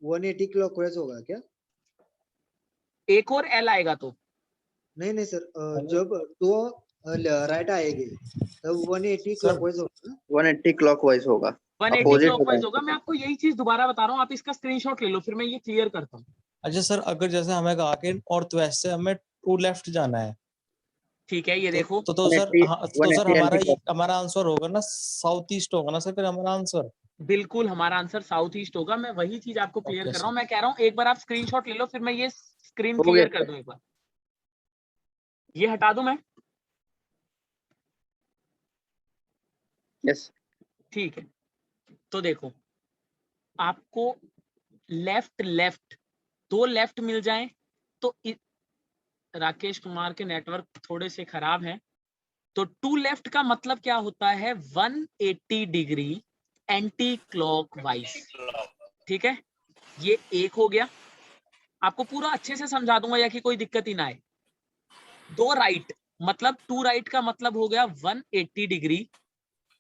180 क्लॉकवाइज होगा क्या? एक और एल आएगा तो नहीं नहीं सर, जब 2 राइट आएगी तब 180 क्लॉकवाइज होगा। 180 क्लॉकवाइज होगा। 180 अपोजिट क्लॉकवाइज होगा। मैं आपको यही चीज दोबारा बता रहा हूँ, आप इसका स्क्रीनशॉट ले लो, फिर मैं ये क्लियर करता हूँ। अच्छा सर, अगर जैसे हमें कहा कि नॉर्थ वेस्ट से हमें 2 लेफ्ट जाना है, ठीक है, ये देखो। तो सर 180 तो सर 180 हमारा आंसर होगा ना साउथ ईस्ट होगा ना सर, फिर हमारा आंसर। बिल्कुल, हमारा आंसर साउथ ईस्ट होगा। मैं वही चीज आपको क्लियर ओके कर सर। रहा हूँ। मैं कह रहा हूँ एक बार आप स्क्रीनशॉट ले लो, फिर मैं ये स्क्रीन हो गया क्लियर कर सर। दूं एक बार। ये हटा दूं मैं? यस। ठीक है, तो देखो, आपको लेफ्ट लेफ्ट 2 लेफ्ट मिल जाएं तो राकेश कुमार के नेटवर्क थोड़े से खराब हैं, तो टू लेफ्ट का मतलब क्या होता है, 180 डिग्री एंटी क्लॉकवाइज। ठीक है, ये एक हो गया, आपको पूरा अच्छे से समझा दूंगा या कि कोई दिक्कत ही ना आए। दो राइट मतलब टू राइट का मतलब हो गया 180 डिग्री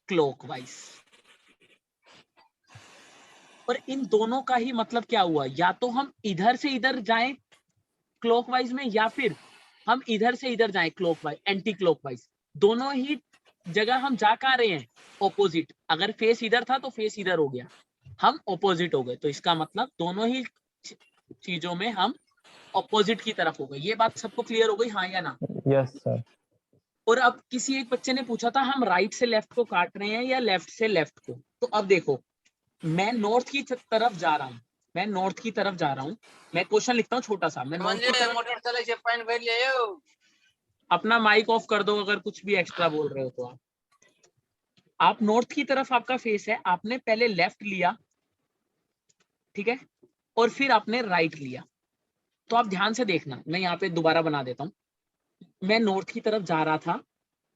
क्लॉकवाइज। और इन दोनों का ही मतलब क्या हुआ, या तो हम इधर से इधर जाएं क्लॉकवाइज में, या फिर हम इधर से इधर जाएं क्लॉकवाइज एंटी क्लॉकवाइज। दोनों ही जगह हम जा कहाँ रहे हैं, ऑपोजिट। अगर फेस इधर था तो फेस इधर हो गया, हम ऑपोजिट हो गए। तो इसका मतलब दोनों ही चीजों में हम ऑपोजिट की तरफ हो गए। ये बात सबको क्लियर हो गई, हाँ या ना? Yes sir. और अब किसी एक बच्चे ने पूछा था हम राइट से लेफ्ट को काट रहे हैं या लेफ्ट से लेफ्ट को। तो अब देखो, मैं नॉर्थ की तरफ जा रहा हूँ, मैं नॉर्थ की तरफ जा रहा हूँ। मैं क्वेश्चन लिखता हूँ छोटा सा। मैं नॉर्थ की तरफ, अपना माइक ऑफ कर दो अगर कुछ भी एक्स्ट्रा बोल रहे हो तो। आप नॉर्थ की तरफ आपका फेस है, आपने पहले लेफ्ट लिया, ठीक है, और फिर आपने राइट लिया। तो आप ध्यान से देखना, मैं यहाँ पे दोबारा बना देता हूँ। मैं नॉर्थ की तरफ जा रहा था,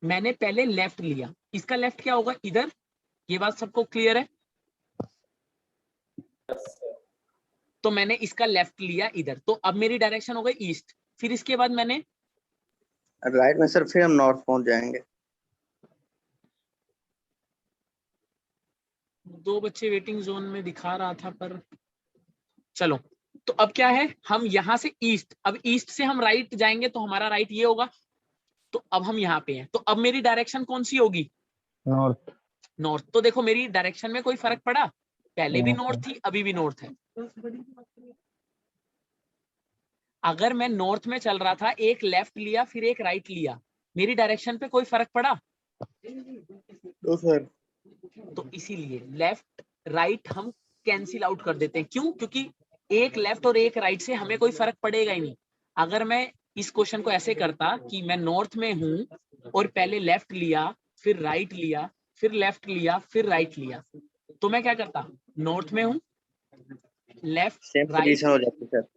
मैंने पहले लेफ्ट लिया, इसका लेफ्ट क्या होगा, इधर। ये बात सबको क्लियर है? तो मैंने इसका लेफ्ट लिया इधर, तो अब मेरी डायरेक्शन हो गई ईस्ट। फिर इसके बाद मैंने राइट में सर, फिर हम नॉर्थ पहुंच जाएंगे। दो बच्चे वेटिंग जोन में दिखा रहा था, पर चलो। तो अब क्या है, हम यहाँ से ईस्ट, अब ईस्ट से हम राइट जाएंगे तो हमारा राइट ये होगा। तो अब हम यहाँ पे हैं, तो अब मेरी डायरेक्शन कौन सी होगी, नॉर्थ। नॉर्थ। तो देखो मेरी डायरेक्शन में कोई फर्क पड़ा, पहले भी नॉर्थ थी अभी भी नॉर्थ है। अगर मैं नॉर्थ में चल रहा था, एक लेफ्ट लिया फिर एक राइट लिया, मेरी डायरेक्शन पे कोई फर्क पड़ा? तो सर तो इसीलिए लेफ्ट राइट हम कैंसिल आउट कर देते हैं। क्यों? क्योंकि एक लेफ्ट और एक राइट से हमें कोई फर्क पड़ेगा ही नहीं। अगर मैं इस क्वेश्चन को ऐसे करता कि मैं नॉर्थ में हूं और पहले लेफ्ट लिया फिर राइट लिया फिर लेफ्ट लिया फिर राइट लिया, तो मैं क्या करता, नॉर्थ में हूं, लेफ्ट सेम राइट पोजीशन हो जाती है सर।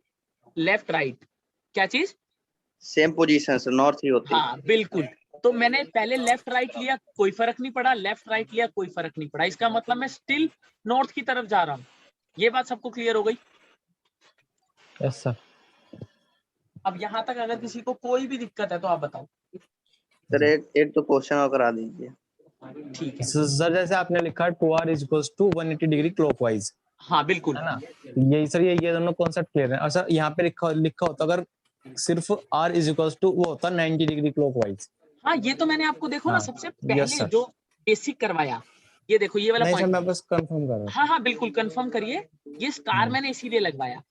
लेफ्ट राइट, क्या चीज? सेम पोजीशन सर, नॉर्थ ही होती है। हाँ बिल्कुल। तो मैंने पहले लेफ्ट राइट लिया, कोई फर्क नहीं पड़ा, लेफ्ट राइट लिया, कोई फर्क नहीं पड़ा। इसका मतलब मैं स्टिल नॉर्थ की तरफ जा रहा हूँ। ये बात सबको क्लियर हो गई? Yes sir. अब यहाँ तक अगर किसी को कोई भी दिक्कत है तो आप बताओ। सर एक तो क्वेश्चन और करा दीजिए। ठीक है सर, जैसे आपने लिखा 2r = 180 डिग्री क्लॉकवाइज, हाँ बिल्कुल है ना? यही सर, ये दोनों कॉन्सेप्ट क्लियर है। और सर यहाँ पे लिखा होता अगर सिर्फ r = वो होता 90 डिग्री क्लॉकवाइज। हाँ, ये तो मैंने आपको देखो ना सबसे पहले यस सर। जो बेसिक करवाया, ये देखो ये वाला नहीं सर, पॉइंट। मैं बस कंफर्म कर रहा हूँ। हाँ हाँ बिल्कुल कंफर्म करिए। ये स्टार मैंने इसीलिए लगवाया।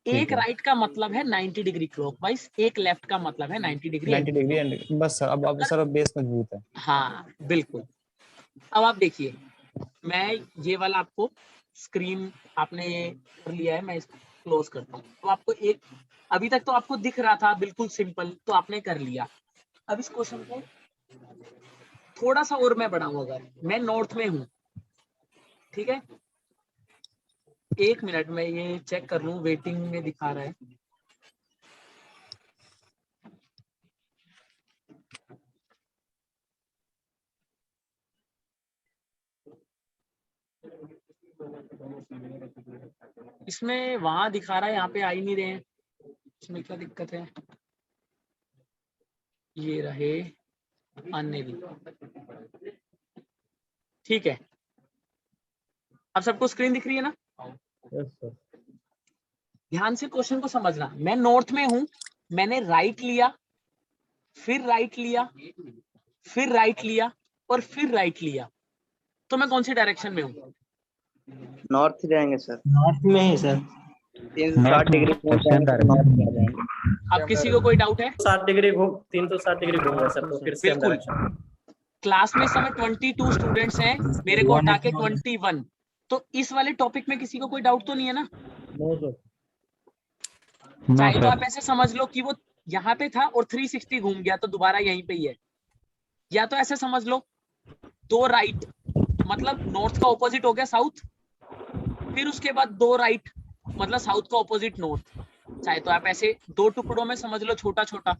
एक है। राइट का मतलब है 90 डिग्री क्लॉकवाइज, एक लेफ्ट का मतलब है 90 डिग्री 90 डिग्री एंड बस सर। अब सर बेस मजबूत है। हाँ बिल्कुल। अब आप देखिए, मैं ये वाला आपको स्क्रीन आपने कर लिया है, मैं इसको क्लोज करता हूँ। तो आपको एक, अभी तक तो आपको दिख रहा था बिल्कुल सिंपल, तो आपने कर लिया। अब इस क्वेश्चन को थोड़ा सा और मैं बढ़ाऊं, अगर मैं नॉर्थ में हूं, ठीक है, एक मिनट में ये चेक कर लूं, वेटिंग में दिखा रहा है। इसमें वहां दिखा रहा है, यहाँ पे आ ही नहीं रहे हैं, इसमें क्या दिक्कत है? ये रहे अनिल, ठीक है। अब सबको स्क्रीन दिख रही है ना? Yes sir. ध्यान से क्वेश्चन को समझना। मैं नॉर्थ में हूं, मैंने राइट लिया फिर राइट लिया फिर राइट लिया और फिर राइट लिया, तो मैं कौन सी डायरेक्शन में हूँ? नॉर्थ ही जाएंगे सर। नॉर्थ में ही सर। 360 डिग्री पहुंच जाएंगे तो नॉर्थ में आ जाएंगे। अब किसी को कोई डाउट है? 60 डिग्री घूम 360 डिग्री घूम गया सर, तो फिर सेम बिल्कुल। डायरेक्शन। क्लास में इस समय 22 स्टूडेंट्स हैं, मेरे को हटा के 21। तो इस वाले टॉपिक में किसी को कोई डाउट तो नहीं है ना? No sir. चाहे तो आप ऐसे समझ लो कि वो यहाँ पे था और 360 घूम गया तो दोबारा यहीं पे ही है, या तो ऐसे समझ लो दो राइट मतलब नॉर्थ का ऑपोजिट हो गया साउथ, फिर उसके बाद दो राइट मतलब साउथ का ऑपोजिट नॉर्थ। चाहे तो आप ऐसे दो टुकड़ों में समझ लो छोटा छोटा,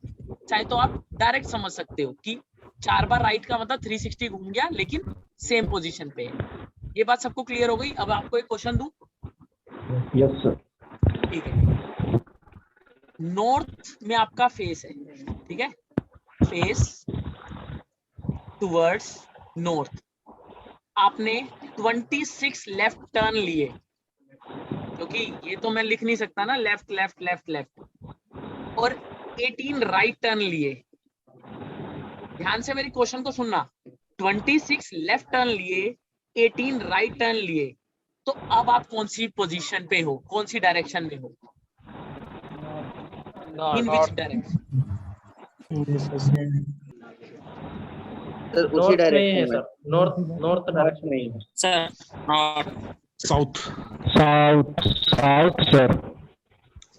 चाहे तो आप डायरेक्ट समझ सकते हो कि 4 बार राइट का मतलब 360 घूम गया, लेकिन सेम पोजीशन पे है। ये बात सबको क्लियर हो गई? अब आपको एक क्वेश्चन दूं? Yes sir. ठीक है। नॉर्थ में आपका फेस है, ठीक है, फेस टुवर्ड्स नॉर्थ। आपने 26 लेफ्ट टर्न लिए, क्योंकि ये तो मैं लिख नहीं सकता ना, लेफ्ट लेफ्ट लेफ्ट लेफ्ट, और 18 राइट टर्न लिए। ध्यान से मेरी क्वेश्चन को सुनना। 26 लेफ्ट टर्न लिए, 18 राइट टर्न लिए, तो अब आप कौन सी पोजीशन पे हो, कौन सी डायरेक्शन में हो? इन विच डायरेक्शन? सर उसी नॉर्थ में ही डायरेक्शन है में। सर, नॉर्थ डायरेक्शन में ही है। Sir south south sir.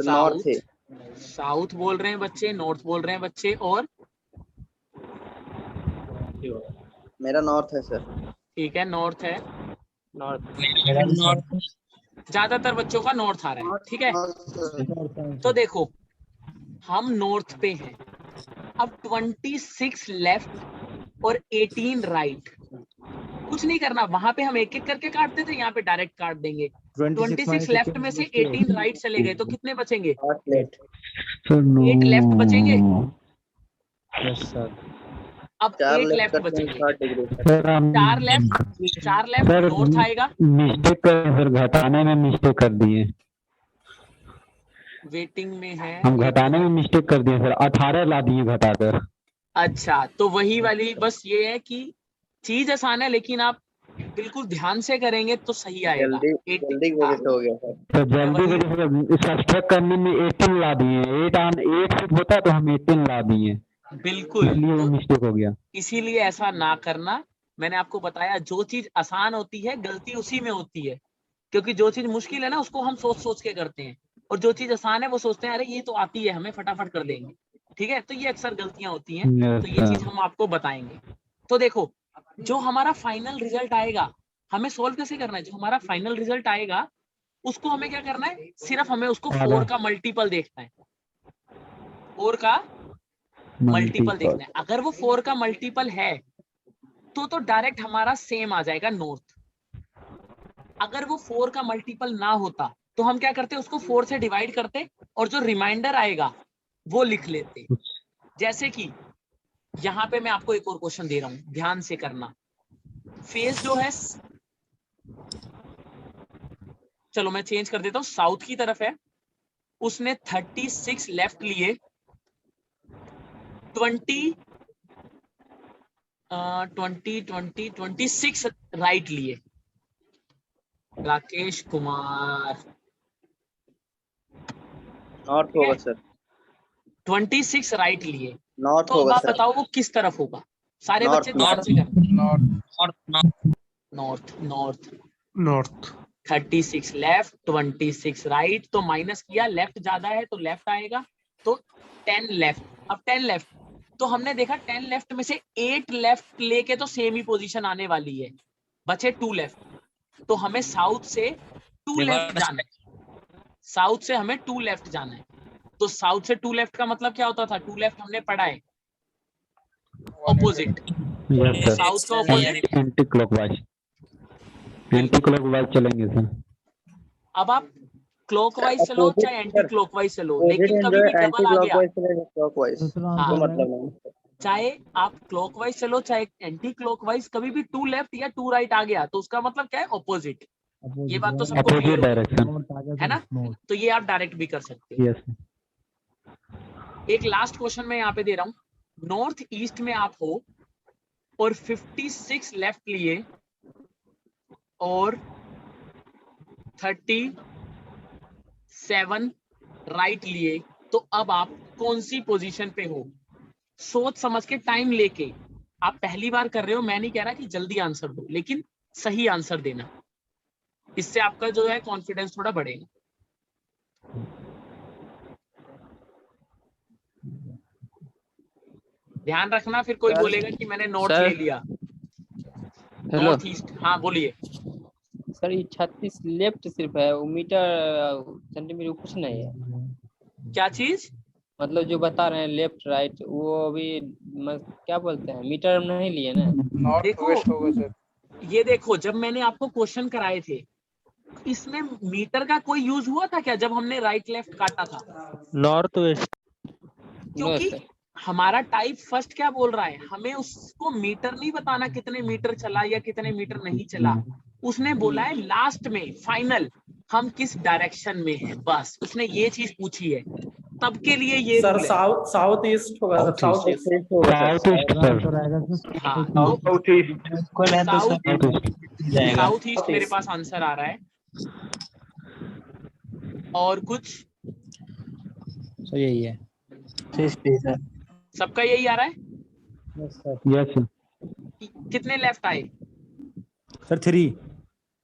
North है। साउथ बोल रहे हैं बच्चे, नॉर्थ बोल रहे हैं बच्चे, और मेरा नॉर्थ है सर। ठीक है, नॉर्थ है। नॉर्थ ज्यादातर बच्चों का नॉर्थ आ रहा है, ठीक है। तो देखो, हम नॉर्थ पे हैं। अब 26 लेफ्ट और 18 राइट, कुछ नहीं करना। वहां पे हम एक एक करके काटते थे, यहाँ पे डायरेक्ट काट देंगे। 26 लेफ्ट में से 18 राइट चले गए, तो कितने बचेंगे? 8 लेफ्ट बचेंगे। अब 8 लेफ्ट बचेंगे। 4 लेफ्ट नॉर्थ आएगा। मिस्टेक कर सर, घटाने में मिस्टेक कर दिए। वेटिंग में है, हम घटाने में मिस्टेक कर दिए सर, 18 ला दिए घटाकर। अच्छा, तो वही वाली, बस ये है कि चीज आसान है, लेकिन आप बिल्कुल ध्यान से करेंगे तो सही आएगा। जल्दी की वजह से हो गया सर। तो जल्दी सब्सट्रैक्ट करने में 18 ला दिए। 8 से होता तो हम 18 ला दिए, बिल्कुल, इसलिए वो मिस्टेक हो गया। इसीलिए ऐसा ना करना। मैंने आपको बताया, जो चीज आसान होती है गलती उसी में होती है, क्योंकि जो चीज मुश्किल है ना उसको हम सोच सोच के करते हैं, और जो चीज आसान है वो सोचते हैं अरे ये तो आती है, हमें फटाफट कर देंगे। ठीक है, तो ये अक्सर गलतियां होती हैं, तो ये चीज हम आपको बताएंगे। तो देखो, जो हमारा फाइनल रिजल्ट आएगा, हमें सोल्व कैसे करना है? जो हमारा फाइनल रिजल्ट आएगा उसको हमें क्या करना है? सिर्फ हमें उसको 4 का मल्टीपल देखना है। 4 का मल्टीपल देखना है। अगर वो 4 का मल्टीपल है तो डायरेक्ट हमारा सेम आ जाएगा नॉर्थ। अगर वो 4 का मल्टीपल ना होता तो हम क्या करते? उसको 4 से डिवाइड करते, और जो रिमाइंडर आएगा वो लिख लेते। जैसे कि यहाँ पे मैं आपको एक और क्वेश्चन दे रहा हूं, ध्यान से करना। फेस जो है, चलो मैं चेंज कर देता हूँ, साउथ की तरफ है। उसने 36 लेफ्ट लिए, 26 राइट लिए। राकेश कुमार, नॉर्थ होगा सर। 26 राइट लिए, नॉर्थ तो अब होगा आप सर। बताओ वो किस तरफ होगा? सारे नॉर्थ, बच्चे ध्यान से करें। नॉर्थ नॉर्थ 36 लेफ्ट 26 राइट, तो माइनस किया, लेफ्ट ज्यादा है तो लेफ्ट आएगा, तो 10 लेफ्ट। अब 10 लेफ्ट, तो हमने देखा 10 लेफ्ट में से 8 लेफ्ट लेके तो सेम ही पोजीशन आने वाली है, बचे 2 लेफ्ट। तो हमें साउथ से 2 लेफ्ट जाना है। साउथ से हमें 2 लेफ्ट जाना है। तो साउथ से 2 लेफ्ट का मतलब क्या होता था? 2 लेफ्ट हमने पढ़ा है, ऑपोजिट। साउथ का ऑपोजिट एंटी क्लॉकवाइज चलेंगे सर। अब आप क्लॉकवाइज चलो चाहे एंटी क्लॉकवाइज चलो, लेकिन कभी भी डबल आ गया, क्लॉकवाइज हाँ, मतलब नहीं। चाहे आप क्लॉकवाइज चलो चाहे एंटी क्लॉकवाइज, कभी भी 2 लेफ्ट या 2 राइट आ गया तो उसका मतलब क्या है? ऑपोजिट। ये बात तो सबको अपोजिट क्लियर डायरेक्शन है ना? तो ये आप डायरेक्ट भी कर सकते हो। यस। एक लास्ट क्वेश्चन मैं यहाँ पे दे रहा हूँ। नॉर्थ ईस्ट में आप हो और 56 लेफ्ट लिए और 37 राइट लिए, तो अब आप कौन सी पोजीशन पे हो? सोच समझ के, टाइम लेके। आप पहली बार कर रहे हो, मैं नहीं कह रहा कि जल्दी आंसर दो, लेकिन सही आंसर देना। इससे आपका जो है कॉन्फिडेंस थोड़ा बढ़ेगा। ध्यान रखना, फिर कोई बोलेगा कि मैंने नॉर्थ ले लिया। नॉर्थ ईस्ट, हाँ बोलिए। सर ये 36 लेफ्ट सिर्फ है, वो मीटर सेंटीमीटर कुछ नहीं है। क्या चीज? मतलब जो बता रहे हैं लेफ्ट राइट वो अभी क्या बोलते हैं मीटर में नहीं लिए ना। नॉर्थ देखो वेस्ट होगा सर। ये देखो, जब मैंने आपको क्वेश्चन कराए थे इसमें मीटर का कोई यूज हुआ था क्या जब हमने राइट लेफ्ट काटा था? North west. क्योंकि हमारा टाइप फर्स्ट क्या बोल रहा है, हमें उसको मीटर नहीं बताना कितने मीटर चला या कितने मीटर नहीं चला, उसने बोला है लास्ट में फाइनल हम किस डायरेक्शन में हैं, बस उसने ये चीज पूछी है, तब के लिए ये सर रूल है। साउथ ईस्ट होगा sir, south east. South east sir. हाँ तो साउथ ईस्ट। साउथ ईस्ट मेरे पास आंसर आ रहा है। और कुछ सो यही है। सबका यही आ रहा है? Yes sir. कितने लेफ्ट आए? सर 3।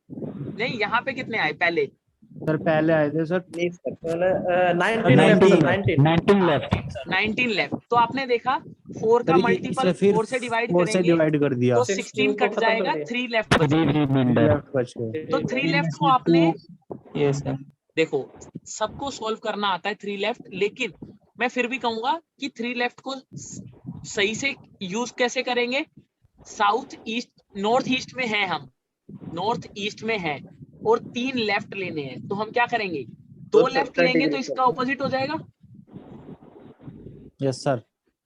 नहीं, यहाँ पे कितने आए पहले? सर पहले आए थे sir 19 left sir, 19। 19 left. 19 left. तो आपने देखा 4 का मल्टीपल 4 से डिवाइड 4 से करेंगे डिवाइड कर दिया। तो 16 कट खत्म कर जाएगा, दिया। 3 लेफ्ट बचेगा। लेफ्ट बच गए। तो 3 लेफ्ट को आपने यस सर। देखो सबको सोल्व करना आता है 3 लेफ्ट, लेकिन मैं फिर भी कहूंगा कि 3 लेफ्ट को सही से यूज कैसे करेंगे। साउथ ईस्ट नॉर्थ ईस्ट में है, हम नॉर्थ ईस्ट में है और 3 लेफ्ट लेने हैं, तो हम क्या करेंगे, 2 लेफ्ट लेंगे तो इसका ऑपोजिट हो जाएगा यस सर।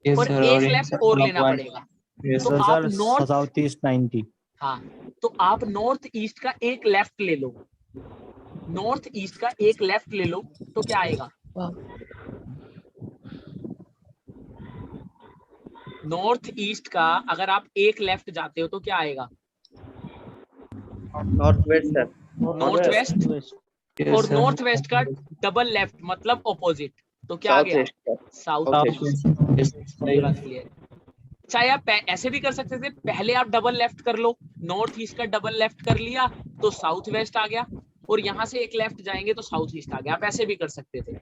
और एक लेफ्ट और लेना पड़ेगा। तो आप सर नॉर्थ, साउथ ईस्ट 90। हाँ तो आप नॉर्थ ईस्ट का एक लेफ्ट ले लो, नॉर्थ ईस्ट का एक लेफ्ट ले लो तो क्या आएगा, नॉर्थ ईस्ट का अगर आप एक लेफ्ट जाते हो तो क्या आएगा, north west sir. North waste. और नॉर्थ वेस्ट का डबल लेफ्ट मतलब ऑपोजिट, तो क्या आ गया, साउथ ईस्ट। चाहे आप ऐसे भी कर सकते थे, पहले आप डबल लेफ्ट कर लो, नॉर्थ ईस्ट का डबल लेफ्ट कर लिया तो साउथ वेस्ट आ गया, और यहाँ से एक लेफ्ट जाएंगे तो साउथ ईस्ट आ गया। आप ऐसे भी कर सकते थे,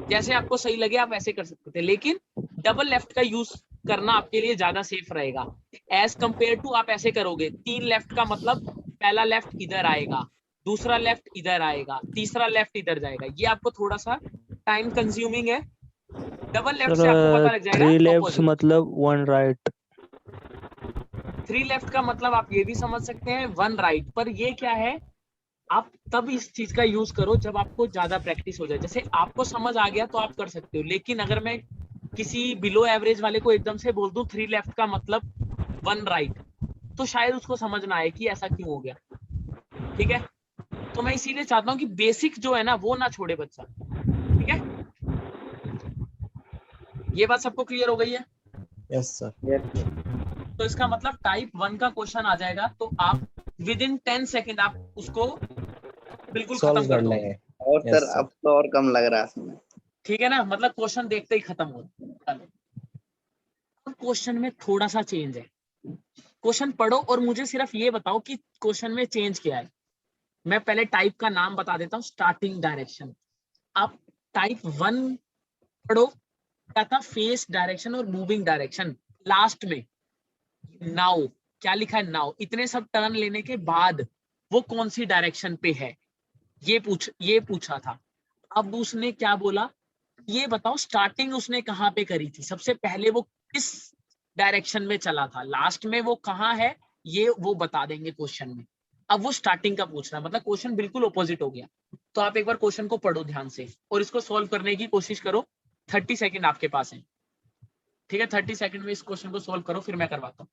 जैसे आपको सही लगे आप ऐसे कर सकते थे, लेकिन डबल लेफ्ट का यूज करना आपके लिए ज्यादा सेफ रहेगा एज कंपेयर टू आप ऐसे करोगे। 3 लेफ्ट का मतलब पहला लेफ्ट इधर आएगा, दूसरा लेफ्ट इधर आएगा, तीसरा लेफ्ट इधर जाएगा, ये आपको थोड़ा सा टाइम कंज्यूमिंग है। डबल लेफ्ट से आपको पता लग जाएगा 3 लेफ्ट opposite। मतलब 1 राइट। 3 लेफ्ट का मतलब आप ये भी समझ सकते हैं 1 राइट, पर ये क्या है, आप तब इस चीज का यूज करो जब आपको ज्यादा प्रैक्टिस हो जाए। जैसे आपको समझ आ गया तो आप कर सकते हो, लेकिन अगर मैं किसी बिलो एवरेज वाले को एकदम से बोल दूं 3 लेफ्ट का मतलब 1 राइट, तो शायद उसको समझ ना आए कि ऐसा क्यों हो गया। ठीक है, तो मैं इसीलिए चाहता हूँ कि बेसिक जो है ना वो ना छोड़े बच्चा। ठीक है, ये बात सबको क्लियर हो गई है? Yes sir. तो इसका मतलब टाइप 1 का क्वेश्चन आ जाएगा तो आप विद इन 10 सेकेंड आप उसको बिल्कुल खत्म सॉल्व कर कर दोगे। लेंगे। और Yes, सर sir. अब तो और कम लग रहा है इसमें। ठीक है ना, मतलब क्वेश्चन देखते ही खत्म हो। क्वेश्चन में थोड़ा सा चेंज है, क्वेश्चन पढ़ो और मुझे सिर्फ ये बताओ कि क्वेश्चन में चेंज क्या है। मैं पहले टाइप का नाम बता देता हूँ, स्टार्टिंग डायरेक्शन। आप टाइप 1 पढ़ो, क्या था, फेस डायरेक्शन और मूविंग डायरेक्शन। लास्ट में नाउ क्या लिखा है, नाउ इतने सब टर्न लेने के बाद वो कौन सी डायरेक्शन पे है, ये पूछा था। अब उसने क्या बोला, ये बताओ स्टार्टिंग उसने कहाँ पे करी थी, सबसे पहले वो किस डायरेक्शन में चला था, लास्ट में वो कहाँ है, ये वो बता देंगे क्वेश्चन में। अब वो स्टार्टिंग का पूछ रहा है, मतलब क्वेश्चन बिल्कुल ऑपोजिट हो गया। तो आप एक बार क्वेश्चन को पढ़ो ध्यान से और इसको सॉल्व करने की कोशिश करो। 30 सेकेंड आपके पास है, ठीक है, 30 सेकेंड में इस क्वेश्चन को सॉल्व करो, फिर मैं करवाता हूँ।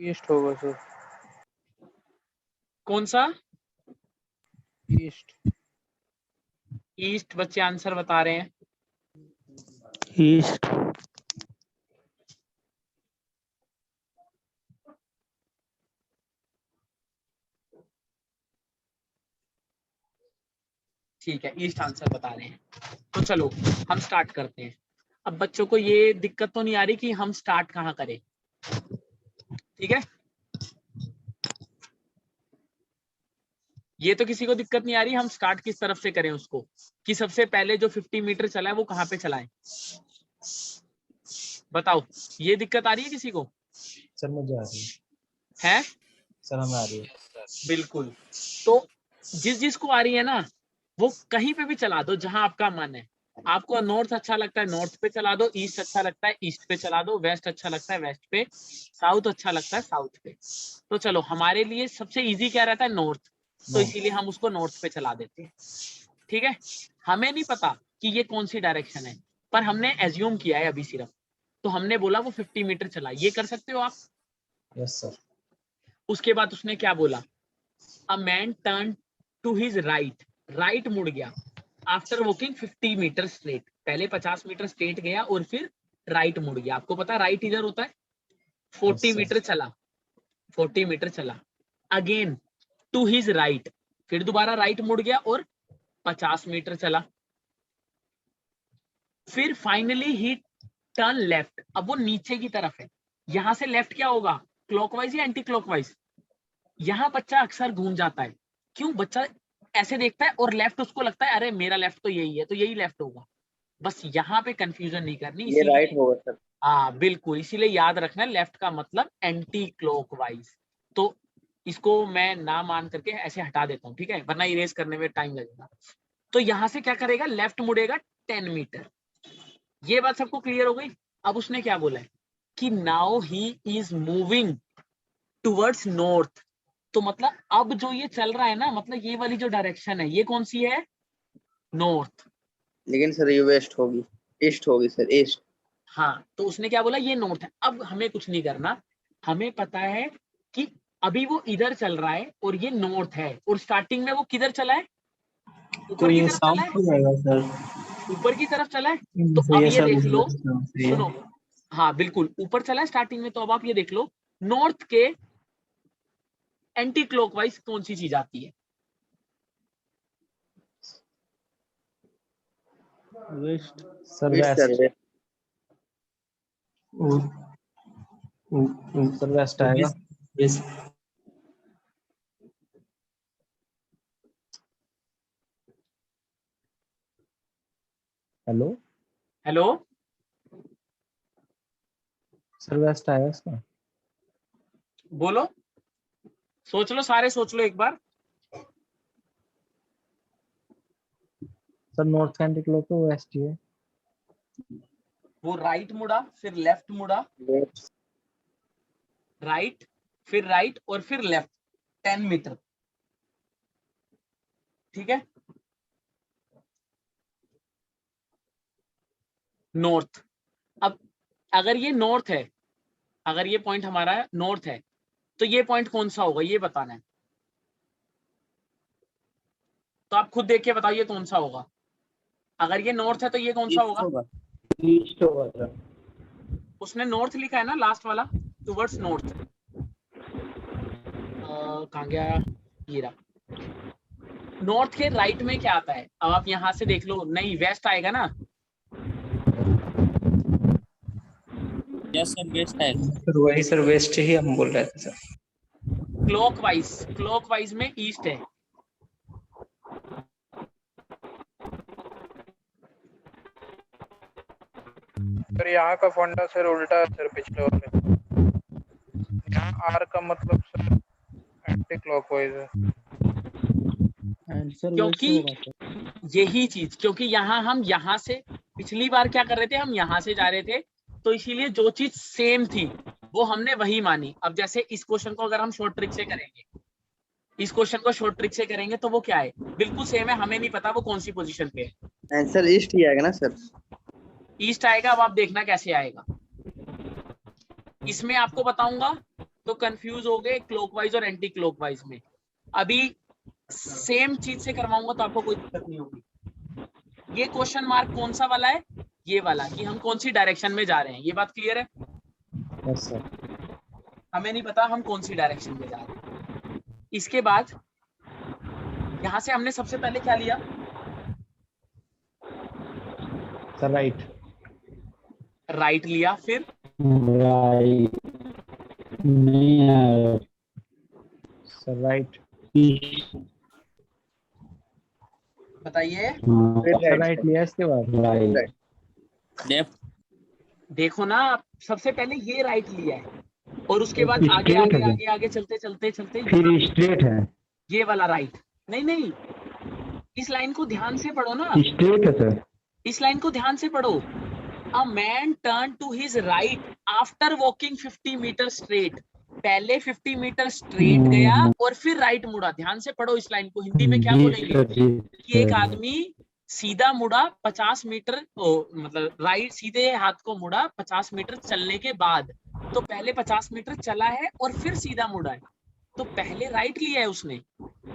ईस्ट होगा सर। कौन सा ईस्ट? ईस्ट बच्चे आंसर बता रहे हैं। ईस्ट। ठीक है, ईस्ट आंसर बता रहे हैं। तो चलो हम स्टार्ट करते हैं। अब बच्चों को ये दिक्कत तो नहीं आ रही कि हम स्टार्ट कहाँ करें, ठीक है। ये तो किसी को दिक्कत नहीं आ रही, हम स्टार्ट किस तरफ से करें उसको, कि सबसे पहले जो 50 मीटर चला है वो कहाँ पे चलाएं, बताओ। ये दिक्कत आ रही है किसी को? सर मुझे आ रही है सर, हमें आ रही है। बिल्कुल। तो जिस जिस को आ रही है ना, वो कहीं पे भी चला दो जहां आपका मन है। आपको नॉर्थ अच्छा लगता है नॉर्थ पे चला दो, ईस्ट अच्छा लगता है ईस्ट पे चला दो, वेस्ट अच्छा लगता है वेस्ट पे, साउथ अच्छा लगता है साउथ पे। तो चलो, हमारे लिए सबसे इजी क्या रहता है, नॉर्थ, तो इसीलिए हम उसको नॉर्थ पे चला देते हैं। ठीक है, हमें नहीं पता कि ये कौन सी डायरेक्शन है, पर हमने एज्यूम किया है अभी सिर्फ, तो हमने बोला वो 50 मीटर चला। ये कर सकते हो आप। Yes sir. उसके बाद उसने क्या बोला, a man turn to his right, right मुड़ गया आफ्टर वॉकिंग 50 मीटर स्ट्रेट। पहले 50 मीटर स्ट्रेट गया और फिर राइट मुड़ गया। आपको पता है राइट इधर होता है। 40 मीटर चला, 40 मीटर चला, अगेन टू हिज राइट, फिर दोबारा राइट मुड़ गया और 50 मीटर चला, फिर फाइनली ही टर्न लेफ्ट। अब वो नीचे की तरफ है, यहां से लेफ्ट क्या होगा, क्लॉकवाइज या एंटी क्लॉकवाइज? यहाँ बच्चा अक्सर घूम जाता है। क्यों? बच्चा ऐसे देखता है और लेफ्ट उसको लगता है अरे मेरा लेफ्ट तो यही है, तो यही लेफ्ट होगा। बस यहाँ पे कंफ्यूजन नहीं करनी, ये राइट होगा सर। हाँ बिल्कुल, इसीलिए याद रखना लेफ्ट का मतलब एंटी क्लॉकवाइज। तो इसको मैं ना मान करके ऐसे हटा देता हूँ, ठीक है, वरना इरेज करने में टाइम लगेगा। तो यहाँ से क्या करेगा, लेफ्ट मुड़ेगा 10 मीटर। ये बात सबको क्लियर हो गई? अब उसने क्या बोला है कि now he is moving towards north. तो मतलब अब जो ये चल रहा है ना, मतलब ये वाली जो डायरेक्शन है ये कौन सी है, नॉर्थ। लेकिन सर ये वेस्ट होगी, ईस्ट होगी सर, ईस्ट। हाँ, तो उसने क्या बोला, ये नॉर्थ है। अब हमें कुछ नहीं करना, हमें पता है कि अभी वो इधर चल रहा है और ये नॉर्थ है, और स्टार्टिंग में वो किधर चला है, ऊपर की तरफ चला है, जाएगा सर। ऊपर की तरफ चला है। तो अब ये ये सब देख लो, सही है। सुनो, हाँ बिल्कुल ऊपर चला है स्टार्टिंग में। तो अब आप ये देख लो, नॉर्थ के एंटी क्लॉकवाइज कौन सी चीज आती है, west. Sir east sir, west. Sir west आएगा। Yes. Hello hello, sir, west आएगा इसका। बोलो, सोच लो, सारे सोच लो एक बार। सर नॉर्थ का एंटी क्लॉक तो वेस्ट ही है। वो राइट मुड़ा, फिर लेफ्ट मुड़ा, राइट, फिर राइट और फिर लेफ्ट 10 मीटर। ठीक है, नॉर्थ। अब अगर ये नॉर्थ है, अगर ये पॉइंट हमारा नॉर्थ है, तो ये पॉइंट कौन सा होगा ये बताना है। तो आप खुद देख के बताओ ये कौन सा होगा। अगर ये नॉर्थ है तो ये कौन सा होगा, ईस्ट होगा सर। उसने नॉर्थ लिखा है ना लास्ट वाला, टुवर्ड्स नॉर्थ। कहाँ गया ये रहा। नॉर्थ के राइट में क्या आता है, अब आप यहां से देख लो, नहीं वेस्ट आएगा ना। यस सर, वेस्ट है। सर वही सर, वेस्ट ही हम बोल रहे थे सर। क्लॉकवाइज, क्लॉकवाइज में ईस्ट है। सर यहाँ का फंडा सर उल्टा है सर पिछले वाले। यहाँ आर का मतलब सर एंटी क्लॉकवाइज है। आंसर क्योंकि वेस्ट होगा सर। यही चीज, क्योंकि यहाँ हम यहाँ से पिछली बार क्या कर रहे थे, हम यहाँ से जा रहे थे, तो इसीलिए जो चीज सेम थी वो हमने वही मानी। अब जैसे इस क्वेश्चन को अगर हम शॉर्ट ट्रिक से करेंगे, इस क्वेश्चन को शॉर्ट ट्रिक से करेंगे तो वो क्या है, बिल्कुल सेम है, हमें नहीं पता वो कौन सी पोजीशन पे है। आंसर ईस्ट ही आएगा ना सर। ईस्ट आएगा। अब आप देखना कैसे आएगा, इसमें आपको बताऊंगा तो कंफ्यूज हो गए क्लॉकवाइज और एंटी क्लॉकवाइज में। अभी सेम चीज से करवाऊंगा तो आपको कोई दिक्कत नहीं होगी। ये क्वेश्चन मार्क कौन सा वाला है, ये वाला, कि हम कौन सी डायरेक्शन में जा रहे हैं। ये बात क्लियर है? Yes sir. हमें नहीं पता हम कौन सी डायरेक्शन में जा रहे हैं। इसके बाद यहां से हमने सबसे पहले क्या लिया, सर राइट। राइट लिया, फिर राइट नहीं आया। Sir right. ईस्ट बताइए। राइट लिया इसके बाद राइट लेफ्ट देखो ना, आप सबसे पहले ये राइट लिया है और उसके बाद आगे स्ट्रेट आगे है आगे आगे चलते चलते चलते फिर स्ट्रेट है ये वाला राइट। नहीं नहीं, इस लाइन को ध्यान से पढ़ो ना, स्ट्रेट है सर इस लाइन को ध्यान से पढ़ो। A man turn to his right after walking 50 metre straight. पहले 50 मीटर स्ट्रेट गया और फिर राइट मुड़ा। ध्यान से पढ़ो इस लाइन को। हिंदी में क्या जी बोलेंगे सर जी कि एक सर। आदमी सीधा मुड़ा 50 मीटर मतलब राइट सीधे हाथ को मुड़ा 50 मीटर चलने के बाद। तो पहले 50 मीटर चला है और फिर सीधा मुड़ा है। तो पहले राइट लिया है उसने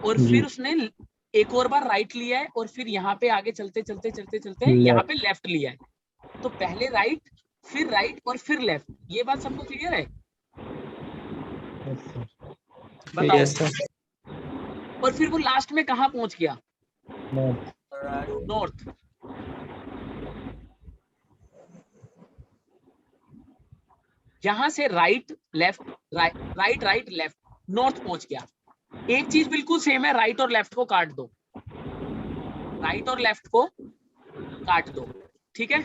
और जी। फिर उसने एक और बार राइट लिया है और फिर यहाँ पे आगे चलते चलते चलते चलते यहाँ पे लेफ्ट लिया है। तो पहले राइट और फिर लेफ्ट। ये बात सबको क्लियर है? बताओ। Yes sir. और फिर वो लास्ट में कहाँ पहुंच गया? नॉर्थ। यहां से right left right right left north पहुंच गया। एक चीज बिल्कुल सेम है, राइट और लेफ्ट को काट दो, राइट और लेफ्ट को काट दो, ठीक है।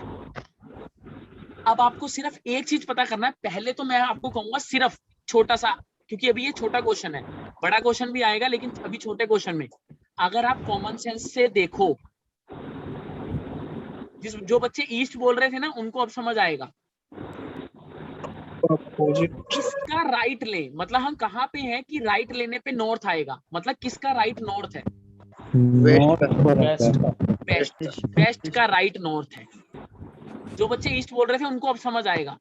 अब आपको सिर्फ एक चीज पता करना है। पहले तो मैं आपको कहूंगा सिर्फ छोटा सा, क्योंकि अभी ये छोटा क्वेश्चन है, बड़ा क्वेश्चन भी आएगा, लेकिन अभी छोटे क्वेश्चन में अगर आप कॉमन सेंस से देखो, जो बच्चे ईस्ट बोल रहे थे ना उनको अब समझ आएगा। किसका राइट ले, मतलब हम कहाँ पे हैं कि राइट लेने पे नॉर्थ आएगा, मतलब किसका राइट नॉर्थ है? वेस्ट का राइट नॉर्थ है। जो बच्चे ईस्ट बोल रहे थे उनको अब समझ आएगा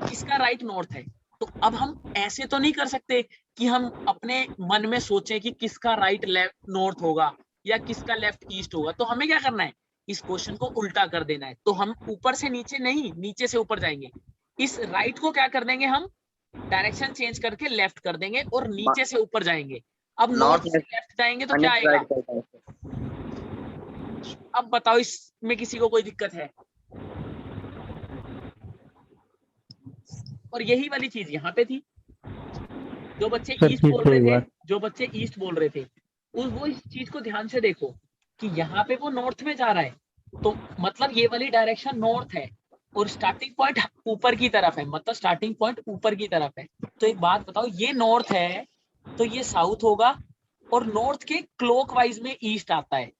किसका राइट नॉर्थ है। तो अब हम ऐसे तो नहीं कर सकते कि हम अपने मन में सोचें कि किसका राइट लेफ्ट नॉर्थ होगा या किसका लेफ्ट ईस्ट होगा। तो हमें क्या करना है, इस क्वेश्चन को उल्टा कर देना है। तो हम ऊपर से नीचे नहीं, नीचे से ऊपर जाएंगे। इस राइट को क्या कर देंगे हम, डायरेक्शन चेंज करके लेफ्ट कर देंगे और नीचे से ऊपर जाएंगे। अब नॉर्थ से लेफ्ट जाएंगे तो क्या आएगा? अब बताओ इसमें किसी को कोई दिक्कत है? और यही वाली चीज यहाँ पे थी। जो बच्चे ईस्ट बोल रहे थे वो इस चीज को ध्यान से देखो कि यहाँ पे वो नॉर्थ में जा रहा है, तो मतलब ये वाली डायरेक्शन नॉर्थ है और स्टार्टिंग पॉइंट ऊपर की तरफ है, मतलब स्टार्टिंग पॉइंट ऊपर की तरफ है। तो एक बात बताओ, ये नॉर्थ है तो ये साउथ होगा और नॉर्थ के क्लॉकवाइज में ईस्ट आता है,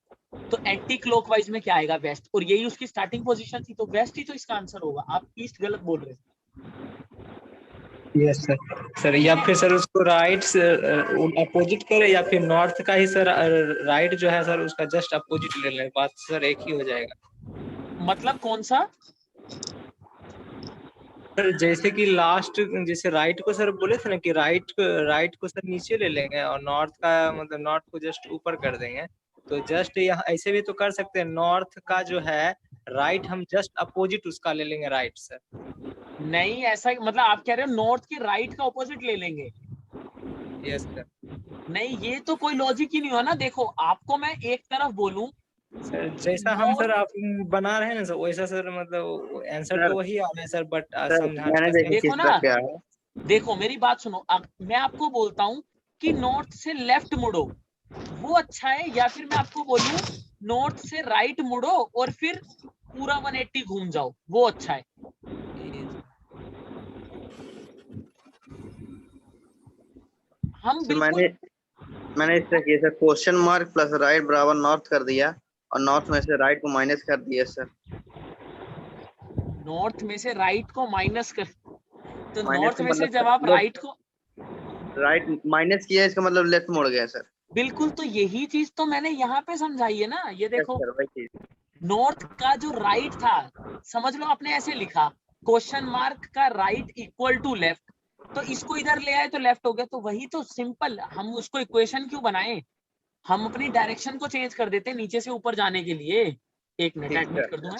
तो एंटी क्लॉकवाइज में क्या आएगा? वेस्ट। और यही उसकी स्टार्टिंग पोजीशन थी, तो वेस्ट ही तो इसका आंसर होगा। आप ईस्ट गलत बोल रहे थे। Yes sir. सर या फिर सर उसको राइट से अपोजिट करे या फिर नॉर्थ का ही सर राइट जो है सर उसका जस्ट अपोजिट ले लें, बात सर एक ही हो जाएगा। मतलब कौन सा? सर जैसे कि लास्ट जैसे राइट को सर बोले थे ना कि राइट को सर नीचे ले लेंगे और नॉर्थ का मतलब नॉर्थ को जस्ट ऊपर कर देंगे। तो जस्ट यहाँ ऐसे भी तो कर सकते हैं, नॉर्थ का जो है राइट हम जस्ट अपोजिट उसका ले लेंगे राइट सर। नहीं, ऐसा मतलब आप कह रहे हो नॉर्थ के राइट का ऑपोजिट ले लेंगे? Yes sir. नहीं, ये तो कोई लॉजिक ही नहीं हुआ ना। देखो आपको मैं एक तरफ बोलूं सर जैसा हम सर आप बना रहे हैं ना सर वैसा सर मतलब आंसर तो वही आ रहा है सर, बट समझाने देखो ना, देखो मेरी बात सुनो। मैं आपको बोलता हूँ कि नॉर्थ से लेफ्ट मुड़ो, वो अच्छा है, या फिर मैं आपको बोलूं नॉर्थ से राइट मुड़ो और फिर पूरा 180 घूम जाओ, वो अच्छा है। हम मैंने इस तरह किया sir, question mark plus right बराबर नॉर्थ कर दिया और नॉर्थ में से राइट को माइनस कर दिया सर। नॉर्थ में से राइट को माइनस कर, तो नॉर्थ में से मतलब जब आप राइट माइनस किया इसका मतलब लेफ्ट मुड़ गया सर। बिल्कुल, तो यही चीज तो मैंने यहाँ पे समझाई है ना। ये देखो नॉर्थ का जो राइट था, समझ लो आपने ऐसे लिखा क्वेश्चन मार्क का राइट इक्वल टू लेफ्ट, तो इसको इधर ले आए तो लेफ्ट हो गया। तो वही तो सिंपल, हम उसको इक्वेशन क्यों बनाए, हम अपनी डायरेक्शन को चेंज कर देते नीचे से ऊपर जाने के लिए। एक मिनट एडमिट कर दूं मैं।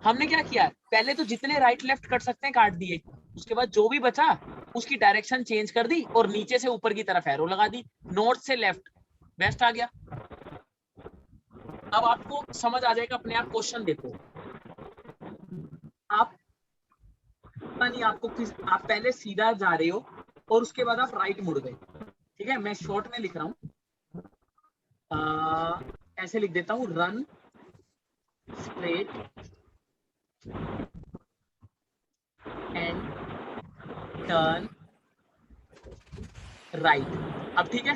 हमने क्या किया, पहले तो जितने राइट लेफ्ट कर सकते हैं काट दिए, उसके बाद जो भी बचा उसकी डायरेक्शन चेंज कर दी और नीचे से ऊपर की तरफ एरो लगा दी। नॉर्थ से लेफ्ट वेस्ट आ गया। अब आपको समझ आ जाएगा अपने आप। क्वेश्चन देखो, आप नहीं, आपको आप पहले सीधा जा रहे हो और उसके बाद आप राइट मुड़ गए, ठीक है। मैं शॉर्ट में लिख रहा हूं, ऐसे लिख देता हूं, run straight and turn right. अब ठीक है,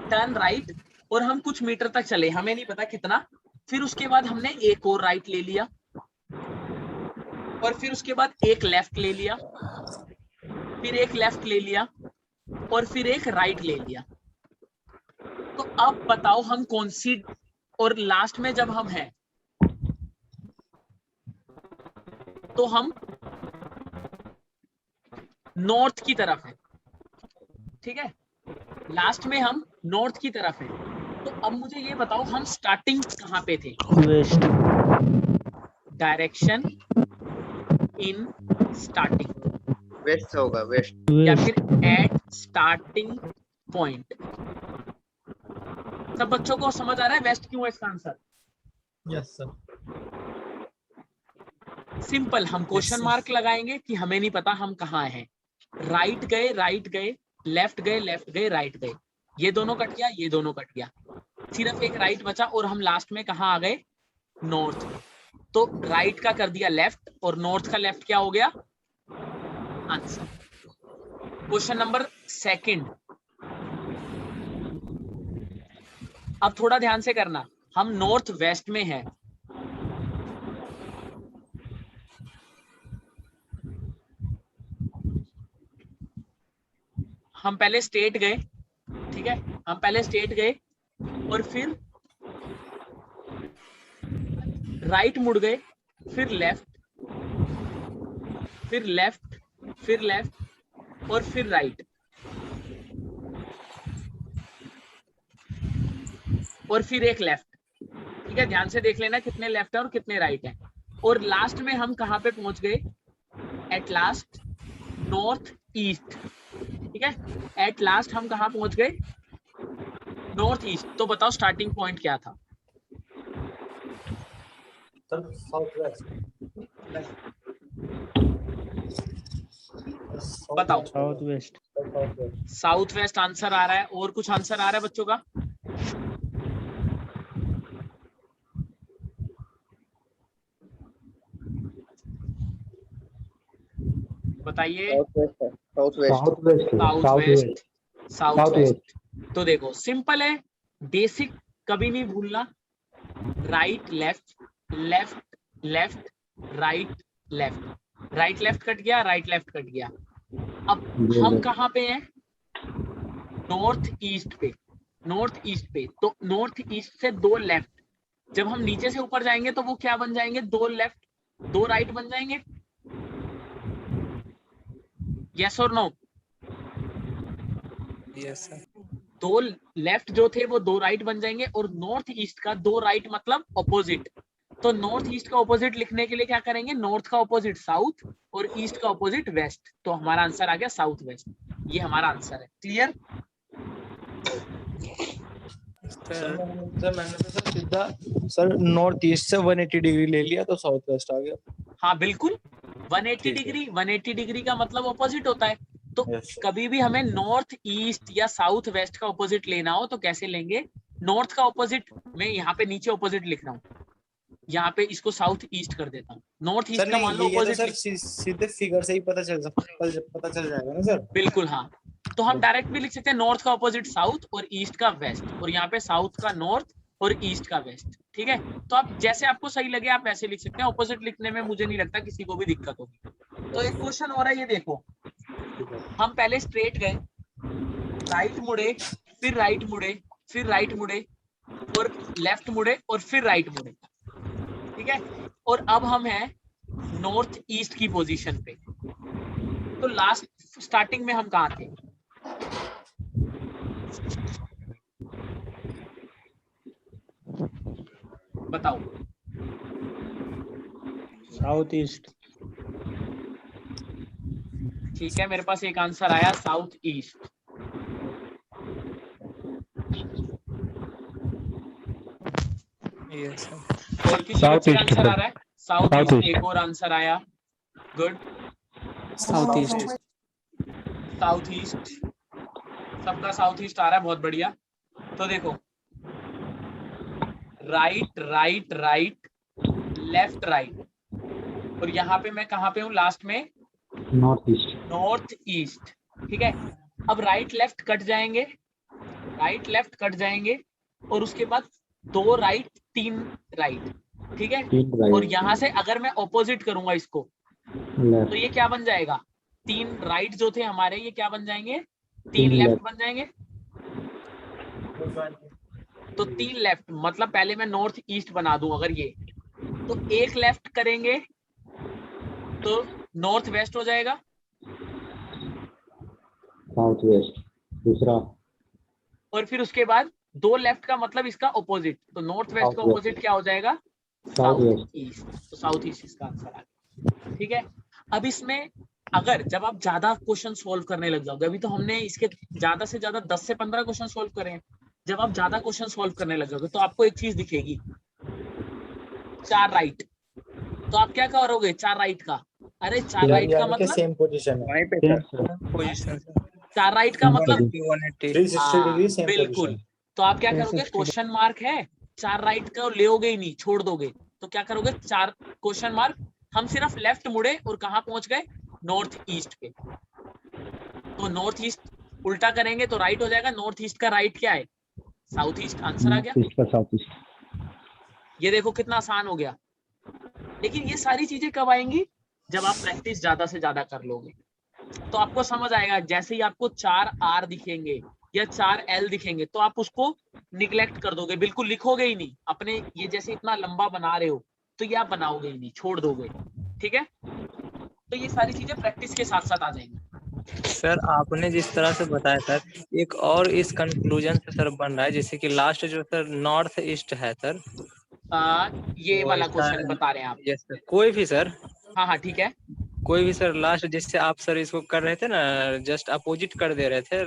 टर्न राइट और हम कुछ मीटर तक चले, हमें नहीं पता कितना। फिर उसके बाद हमने एक और राइट ले लिया और फिर उसके बाद एक लेफ्ट ले लिया, फिर एक लेफ्ट ले लिया और फिर एक राइट ले लिया। तो अब बताओ हम कौन सी, और लास्ट में जब हम हैं तो हम नॉर्थ की तरफ है, ठीक है, लास्ट में हम नॉर्थ की तरफ है। तो अब मुझे ये बताओ हम स्टार्टिंग कहाँ पे थे? West. Direction in starting, west होगा, वेस्ट। या फिर एट स्टार्टिंग पॉइंट। सब बच्चों को समझ आ रहा है वेस्ट क्यों है इसका आंसर? Yes sir. सिंपल, हम क्वेश्चन मार्क लगाएंगे कि हमें नहीं पता हम कहाँ हैं। राइट गए, राइट गए, लेफ्ट गए, लेफ्ट गए, राइट गए, ये दोनों कट गया, ये दोनों कट गया, सिर्फ एक राइट बचा और हम लास्ट में कहाँ आ गए? नॉर्थ। तो राइट का कर दिया लेफ्ट और नॉर्थ का लेफ्ट क्या हो गया? आंसर। क्वेश्चन नंबर सेकंड, अब थोड़ा ध्यान से करना, हम नॉर्थ वेस्ट में हैं। हम पहले स्टेट गए, ठीक है, हम पहले स्टेट गए और फिर राइट मुड़ गए, फिर लेफ्ट, फिर लेफ्ट, फिर लेफ्ट और फिर राइट, और फिर एक लेफ्ट। ठीक है, ध्यान से देख लेना कितने लेफ्ट है और कितने राइट है। और लास्ट में हम कहां पे पहुंच गए? At last north east. ठीक है, एट लास्ट हम कहां पहुंच गए? North east. तो बताओ स्टार्टिंग पॉइंट क्या था? South west. बताओ। South west. South west answer आ रहा है। और कुछ आंसर आ रहा है बच्चों का? बताइए। South west. South west. South waste. तो देखो सिंपल है, बेसिक कभी नहीं भूलना। Right left, left left, right left, right left cut गया, राइट लेफ्ट कट गया। अब हम कहाँ पे हैं? नॉर्थ ईस्ट पे। नॉर्थ ईस्ट पे, तो नॉर्थ ईस्ट से दो लेफ्ट, जब हम नीचे से ऊपर जाएंगे तो वो क्या बन जाएंगे? दो लेफ्ट दो राइट बन जाएंगे। यस और नो? Yes sir. दो लेफ्ट जो थे वो दो राइट बन जाएंगे और नॉर्थ ईस्ट का दो राइट मतलब ऑपोजिट। तो नॉर्थ ईस्ट का ऑपोजिट लिखने के लिए क्या करेंगे? नॉर्थ का ऑपोजिट साउथ और ईस्ट का ऑपोजिट वेस्ट। तो हमारा आंसर आ गया साउथ वेस्ट। ये हमारा आंसर है। क्लियर? सर मैंने तो सर सीधा सर नॉर्थ ईस्ट से 180 डिग्री ले लिया तो साउथ वेस्ट आ गया। हाँ बिल्कुल, 180 डिग्री। 180 डिग्री का मतलब ऑपोजिट होता है। तो कभी भी हमें नॉर्थ ईस्ट या साउथ वेस्ट का ऑपोजिट लेना हो तो कैसे लेंगे? नॉर्थ का ऑपोजिट, मैं यहाँ पे नीचे ऑपोजिट लिख रहा हूँ, यहाँ पे इसको साउथ ईस्ट कर देता हूँ। नॉर्थ ईस्ट का मान लो ऑपोजिट, सीधे फिगर से ही पता चल जाएगा ना सर? बिल्कुल हाँ। तो हम डायरेक्ट भी लिख सकते हैं नॉर्थ का ऑपोजिट साउथ और ईस्ट का वेस्ट, और यहाँ पे साउथ का नॉर्थ और ईस्ट का वेस्ट। ठीक है, तो आप जैसे आपको सही लगे आप वैसे लिख सकते हैं। ऑपोजिट लिखने में मुझे नहीं लगता किसी को भी दिक्कत होगी। तो एक क्वेश्चन हो रहा है, ये देखो, हम पहले स्ट्रेट गए, राइट मुड़े, फिर राइट मुड़े, फिर राइट मुड़े और लेफ्ट मुड़े और फिर राइट मुड़े। ठीक है, और अब हम हैं नॉर्थ ईस्ट की पोजीशन पे। तो लास्ट स्टार्टिंग में हम कहाँ थे? बताओ। South east. ठीक है, मेरे पास एक आंसर आया साउथ ईस्ट। Yes sir. और किसी बच्चे का आंसर आ रहा है? South east. एक और आंसर आया, good. South east. South east, सबका साउथ ईस्ट आ रहा है, बहुत बढ़िया। तो देखो right right right left right, और यहाँ पे मैं कहाँ पे हूँ लास्ट में? North east. North east. ठीक है, अब राइट लेफ्ट कट जाएंगे, राइट लेफ्ट कट जाएंगे, और उसके बाद 2 राइट 3 राइट। ठीक है, और यहाँ से अगर मैं ऑपोजिट करूंगा इसको तो ये क्या बन जाएगा? 3 राइट जो थे हमारे ये क्या बन जाएंगे? 3 लेफ्ट बन जाएंगे। तो 3 लेफ्ट मतलब पहले मैं नॉर्थ ईस्ट बना दूं अगर ये, तो 1 लेफ्ट करेंगे तो नॉर्थ वेस्ट हो जाएगा, साउथ वेस्ट दूसरा, और फिर उसके बाद 2 लेफ्ट का मतलब इसका ऑपोजिट, तो नॉर्थ वेस्ट का ऑपोजिट क्या हो जाएगा? South east. तो साउथ ईस्ट इसका आंसर आ गया। ठीक है, अब इसमें अगर जब आप ज्यादा क्वेश्चन सॉल्व करने लग जाओगे, अभी तो हमने इसके ज्यादा से ज्यादा 10 से 15 क्वेश्चन सॉल्व करे हैं, जब आप ज्यादा क्वेश्चन सॉल्व करने लग जाओगे तो आपको एक चीज दिखेगी, 4 राइट। तो आप क्या करोगे 4 राइट का? अरे 4 राइट का मतलब सेम पोजीशन है, वहीं पे पोजीशन 4 राइट का मतलब 360 डिग्री सेम बिल्कुल। तो आप क्या करोगे? क्वेश्चन मार्क है, 4 राइट का लेओगे ही नहीं, छोड़ दोगे। तो क्या करोगे? 4 क्वेश्चन मार्क, हम सिर्फ लेफ्ट मुड़े और कहाँ पहुंच गए? नॉर्थ ईस्ट पे। तो नॉर्थ ईस्ट उल्टा करेंगे तो राइट हो जाएगा। नॉर्थ ईस्ट का राइट क्या है? South east. आंसर आ गया। ये देखो कितना आसान हो गया। लेकिन ये सारी चीजें कब आएंगी? जब आप प्रैक्टिस ज्यादा से ज्यादा कर लोगे तो आपको समझ आएगा। जैसे ही आपको 4 R दिखेंगे या 4 L दिखेंगे तो आप उसको निगलेक्ट कर दोगे, बिल्कुल लिखोगे ही नहीं अपने। ये जैसे इतना लंबा बना रहे हो तो ये आप बनाओगे ही नहीं, छोड़ दोगे। ठीक है, तो ये सारी चीजें प्रैक्टिस के साथ साथ आ जाएंगी। सर आपने जिस तरह से बताया सर, एक और इस कंक्लूजन से सर बन रहा है, जैसे कि लास्ट जो सर नॉर्थ ईस्ट है सर, ये वाला क्वेश्चन बता रहे हैं आप? यस सर, कोई भी सर। हाँ ठीक है, कोई भी सर लास्ट जैसे आप सर इसको कर रहे थे ना, जस्ट अपोजिट कर दे रहे थे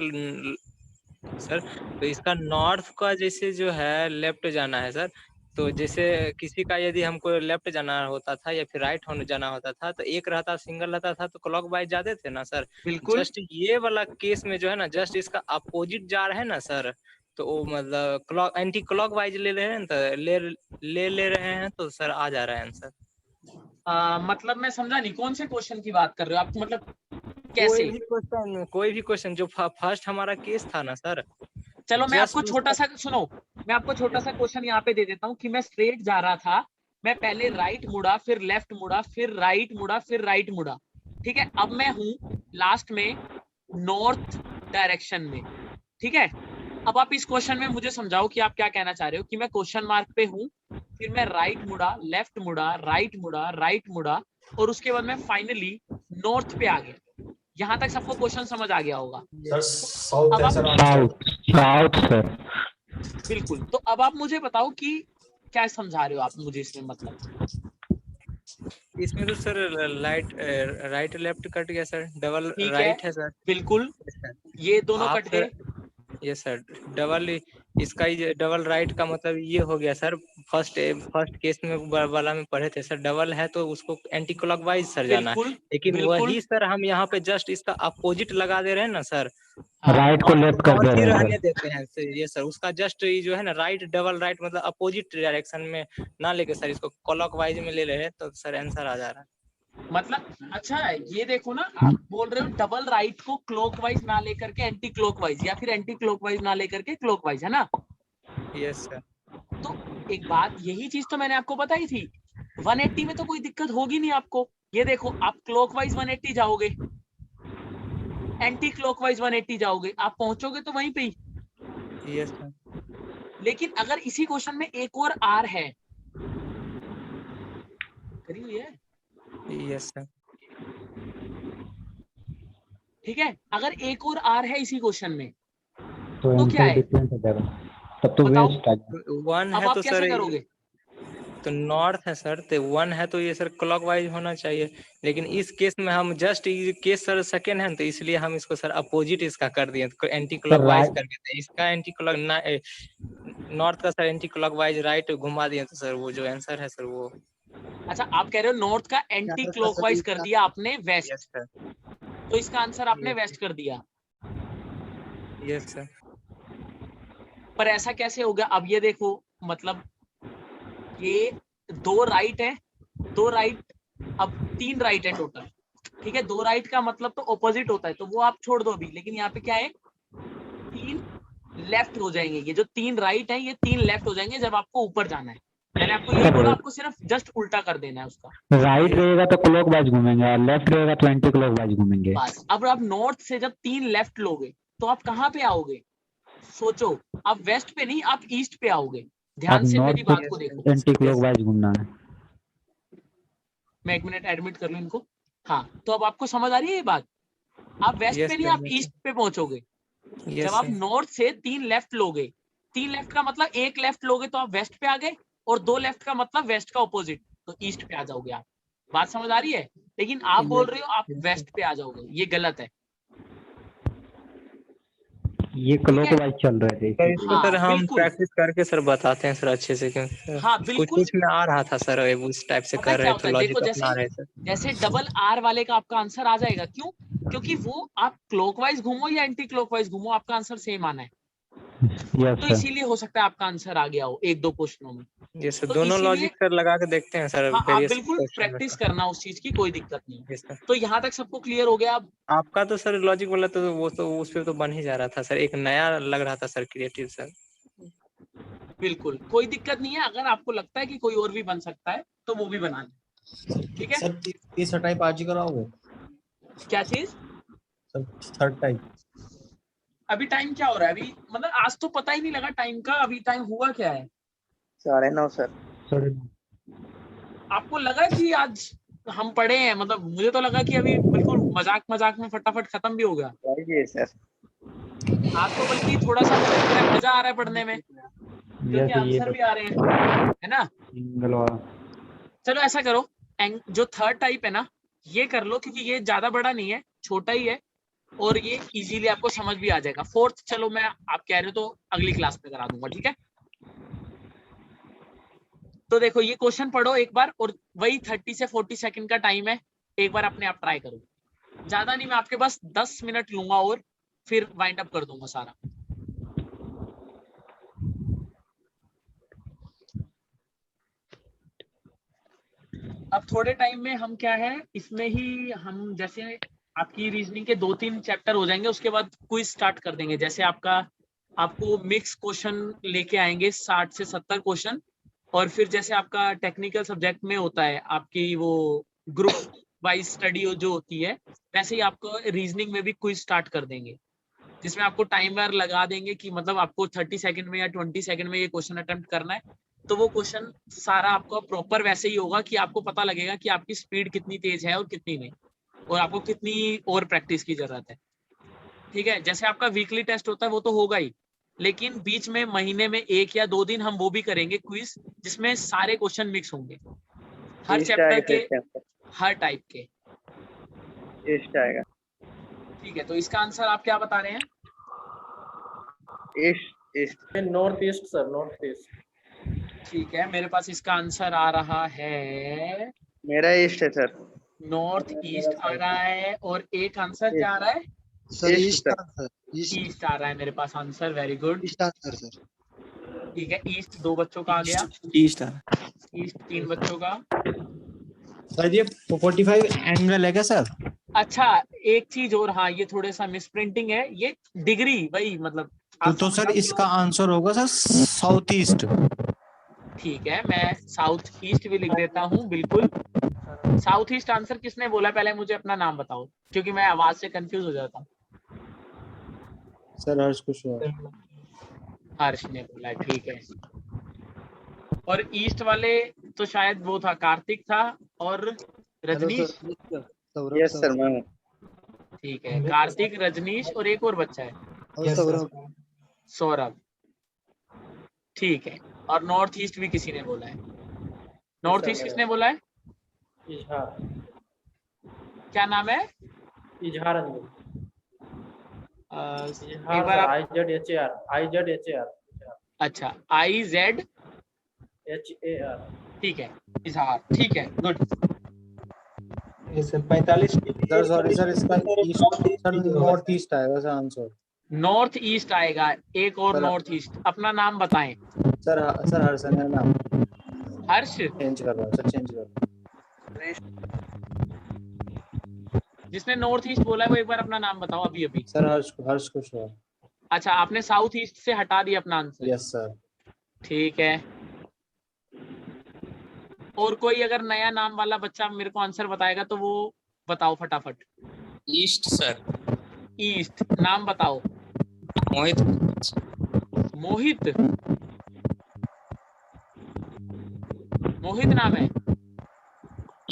सर, तो इसका नॉर्थ का जैसे जो है लेफ्ट जाना है सर, तो जैसे किसी का यदि हमको लेफ्ट जाना होता था या फिर राइट होने जाना होता था तो एक रहता सिंगल रहता था तो क्लॉकवाइज जाते थे ना सर। बिल्कुल। जस्ट ये वाला केस में जो है ना, जस्ट इसका अपोजिट जा रहा है ना सर, तो वो मतलब क्लॉक एंटी क्लॉकवाइज ले रहे हैं तो ले रहे हैं तो सर आ जा रहा है आंसर। मतलब मैं समझा नहीं कौन से क्वेश्चन की बात कर रहे हो आप? मतलब कैसे? कोई भी क्वेश्चन जो फर्स्ट हमारा केस था ना सर। चलो मैं आपको छोटा सा सुनो, मैं आपको छोटा सा क्वेश्चन यहाँ पे दे देता हूँ कि मैं स्ट्रेट जा रहा था, मैं पहले राइट मुड़ा, फिर लेफ्ट मुड़ा, फिर राइट मुड़ा, फिर राइट मुड़ा। ठीक है, अब मैं हूँ लास्ट में नॉर्थ डायरेक्शन में। ठीक है, अब आप इस क्वेश्चन में मुझे समझाओ कि आप क्या कहना चाह रहे हो कि मैं क्वेश्चन मार्क पे हूँ, फिर मैं राइट मुड़ा, लेफ्ट मुड़ा, राइट मुड़ा, राइट मुड़ा, और उसके बाद मैं फाइनली नॉर्थ पे आ गया। यहाँ तक सबको क्वेश्चन समझ आ गया होगा? South sir. बिल्कुल। तो अब आप मुझे बताओ कि क्या समझा रहे हो आप मुझे इसमें? मतलब इसमें तो सर राइट लेफ्ट कट गया सर, डबल राइट है सर। बिल्कुल, ये दोनों कट गए। यस सर, डबल इसका डबल राइट का मतलब ये हो गया सर। फर्स्ट केस में वाला में पढ़े थे सर, डबल है तो उसको एंटी क्लॉकवाइज सर जाना है, लेकिन वही सर हम यहाँ पे जस्ट इसका अपोजिट लगा दे रहे हैं ना सर, राइट को लेफ्ट कर दे रहे हैं। देते हैं ये सर, उसका जस्ट जो है ना राइट डबल राइट मतलब अपोजिट डायरेक्शन में ना लेके सर इसको क्लॉकवाइज में ले रहे हैं तो सर आंसर आ जा रहा है। मतलब अच्छा ये देखो ना, आप बोल रहे हो डबल राइट को क्लॉकवाइज ना लेकर के एंटी क्लॉकवाइज, या फिर एंटी क्लॉकवाइज ना लेकर के क्लॉकवाइज, है ना? Yes sir. तो एक बात, यही चीज तो मैंने आपको बताई थी, 180 में तो कोई दिक्कत होगी नहीं आपको। ये देखो, आप क्लॉकवाइज 180 जाओगे, एंटी क्लॉकवाइज 180 जाओगे, आप पहुंचोगे तो वहीं पे ही। Yes sir. लेकिन अगर इसी क्वेश्चन में एक और आर है, करी हुई है। Yes sir. ठीक है, अगर एक और आर है इसी क्वेश्चन में तो क्या है? तब तो वेस्ट आ जाएगा। वन है तो सर करोगे? तो नॉर्थ है सर, तो वन है तो ये सर क्लॉकवाइज होना चाहिए, लेकिन इस केस में हम जस्ट केस सर सेकंड है तो इसलिए हम इसको सर अपोजिट इसका कर दिए, एंटी क्लॉकवाइज कर दिए। इसका एंटी क्लॉक नॉर्थ का सर एंटी क्लॉकवाइज राइट घुमा दिए तो सर वो जो आंसर है सर वो। अच्छा, आप कह रहे हो नॉर्थ का एंटी क्लॉकवाइज कर दिया आपने वेस्ट, तो इसका आंसर आपने वेस्ट कर दिया। Yes sir. पर ऐसा कैसे होगा? अब ये देखो, मतलब ये 2 राइट है, 2 राइट, अब 3 राइट है टोटल, ठीक है। 2 राइट का मतलब तो ऑपोजिट होता है, तो वो आप छोड़ दो अभी, लेकिन यहाँ पे क्या है, 3 लेफ्ट हो जाएंगे। ये जो 3 राइट है ये 3 लेफ्ट हो जाएंगे जब आपको ऊपर जाना है। मैंने आपको यही बोला, आपको सिर्फ जस्ट उल्टा कर देना है उसका। राइट रहेगा तो क्लॉक वाइज घूमेंगे और लेफ्ट रहेगा तो एंटी क्लॉक वाइज घूमेंगे। बस अब आप नॉर्थ से जब 3 लेफ्ट लोगे तो आप कहाँ पे आओगे, सोचो, आप वेस्ट पे नहीं, आप ईस्ट पे आओगे। ध्यान से मेरी बात को देखो, एंटी क्लॉक वाइज घूमना है। मैं 1 मिनट एडमिट कर लूं इनको। हाँ, तो अब आपको समझ आ रही है ये बात, आप वेस्ट पे नहीं, आप ईस्ट पे पहुंचोगे। जब आप नॉर्थ से 3 लेफ्ट लोगे, 3 लेफ्ट का मतलब 1 लेफ्ट लोगे तो आप वेस्ट पे आ गए, और 2 लेफ्ट का मतलब वेस्ट का ऑपोजिट, तो ईस्ट पे आ जाओगे आप। बात समझ आ रही है? लेकिन आप बोल रहे हो आप वेस्ट पे आ जाओगे, ये गलत है। ये क्लॉक वाइज चल रहे थे। सर इसको सर हम प्रैक्टिस करके सर बताते हैं सर अच्छे से, क्योंकि हाँ कुछ में आ रहा था सर, उस टाइप से कर रहे थे, लॉजिक अपना रहे थे। जैसे डबल आर वाले का आपका आंसर आ जाएगा, क्यों? क्योंकि वो आप क्लॉकवाइज घूमो या एंटी क्लॉकवाइज घूमो, आपका आंसर सेम आना है। तो इसीलिए हो सकता है आपका आंसर आ गया हो 1-2 क्वेश्चनों में। ये सर दोनों लॉजिक सर लगा के देखते हैं सर। हाँ, आप बिल्कुल प्रैक्टिस करना उस चीज की, कोई दिक्कत नहीं है। तो यहाँ तक सबको क्लियर हो गया? अब आपका तो सर लॉजिक वाला तो वो तो उस पे तो बन ही जा रहा था सर, एक नया लग रहा था सर, क्रिएटिव सर। बिल्कुल कोई दिक्कत नहीं है, अगर आपको लगता है कि कोई और भी बन सकता है तो वो भी बना लें, ठीक है। सर तीसरा टाइप आज ही कराओगे? क्या चीज? सर थर्ड टाइप अभी टाइम क्या हो रहा है? अभी मतलब आज तो पता ही नहीं लगा टाइम का, अभी टाइम हुआ क्या है? 9:30 सर। आपको लगा कि आज हम पढ़े हैं? मतलब मुझे तो लगा कि अभी बिल्कुल मजाक मजाक में फटाफट खत्म भी हो गया। सर आज तो बल्कि थोड़ा सा मजा आ रहा है पढ़ने में, क्योंकि आंसर भी आ रहे हैं, है ना। चलो ऐसा करो, जो थर्ड टाइप है ना ये कर लो, क्योंकि ये ज्यादा बड़ा नहीं है, छोटा ही है, और ये इजीली आपको समझ भी आ जाएगा। फोर्थ चलो मैं आप कह रहे हो तो अगली क्लास में करा दूंगा, ठीक है। तो देखो ये क्वेश्चन पढ़ो एक बार, और वही 30 से 40 सेकंड का टाइम है, एक बार अपने आप ट्राई करो। ज्यादा नहीं, मैं आपके पास 10 मिनट लूंगा और फिर वाइंड अप कर दूंगा सारा। अब थोड़े टाइम में हम क्या है, इसमें ही हम जैसे आपकी रीजनिंग के 2-3 चैप्टर हो जाएंगे, उसके बाद क्विज स्टार्ट कर देंगे। जैसे आपको मिक्स क्वेश्चन लेके आएंगे 60 से 70 क्वेश्चन, और फिर जैसे आपका टेक्निकल सब्जेक्ट में होता है आपकी वो ग्रुप वाइज स्टडी जो होती है, वैसे ही आपको रीजनिंग में भी क्विज स्टार्ट कर देंगे, जिसमें आपको टाइमर लगा देंगे कि मतलब आपको 30 सेकंड में या 20 सेकंड में ये क्वेश्चन अटेम्प्ट करना है। तो वो क्वेश्चन सारा आपको प्रॉपर वैसे ही होगा कि आपको पता लगेगा कि आपकी स्पीड कितनी तेज है और कितनी नहीं, और आपको कितनी और प्रैक्टिस की जरूरत है, ठीक है। जैसे आपका वीकली टेस्ट होता है वो तो होगा ही, लेकिन बीच में महीने में 1 या 2 दिन हम वो भी करेंगे क्विज, जिसमें सारे क्वेश्चन मिक्स होंगे, हर चैप्टर के, हर टाइप के। आएगा, ठीक है। तो इसका आंसर आप क्या बता रहे हैं? East north east sir, north east. ठीक है, मेरे पास इसका आंसर आ रहा है, मेरा ईस्ट है सर। नॉर्थ ईस्ट आ रहा है, और एक आंसर क्या आ रहा है? सर ईस्ट ईस्ट आ रहा है मेरे पास answer. Very good, east answer sir. ठीक है, ईस्ट 2 बच्चों का आ गया, ईस्ट 3 बच्चों का। सर ये 45 एंगल है क्या सर? अच्छा एक चीज और, हाँ ये थोड़ा सा मिस प्रिंटिंग है, ये डिग्री वही मतलब तो सर इसका आंसर होगा सर साउथ ईस्ट। ठीक है, मैं साउथ ईस्ट भी लिख देता हूँ, बिल्कुल। साउथ ईस्ट आंसर किसने बोला? पहले मुझे अपना नाम बताओ, क्योंकि मैं आवाज से कंफ्यूज हो जाता हूँ। सर हर्ष कुशवाहा। हर्ष ने बोला, ठीक है। और ईस्ट वाले तो शायद वो था, कार्तिक था और रजनीश। यस सर मैं। ठीक है, कार्तिक, रजनीश और एक और बच्चा है सौरभ। ठीक है, और नॉर्थ ईस्ट भी किसी ने बोला है। नॉर्थ ईस्ट किसने बोला है? क्या नाम है? इजहार। एक बार IZHAR। अच्छा, IZHAR। ठीक है, इजहार, ठीक है, गुड। 45 सर सर इसका नॉर्थ ईस्ट आएगा सर आंसर। नॉर्थ ईस्ट आएगा, एक और नॉर्थ ईस्ट। अपना नाम बताएं सर। सर हर्ष है नाम। हर्ष, चेंज कर रहा हूँ सर, चेंज कर रहा जिसने नॉर्थ ईस्ट बोला है वो एक बार अपना नाम बताओ अभी अभी। हूँ सर। हर्ष कुशवाहा। अच्छा, आपने साउथ ईस्ट से हटा दिया अपना आंसर। Yes sir. ठीक है, और कोई अगर नया नाम वाला बच्चा मेरे को आंसर बताएगा तो वो बताओ फटाफट। East sir. ईस्ट, नाम बताओ। मोहित। मोहित, मोहित नाम है।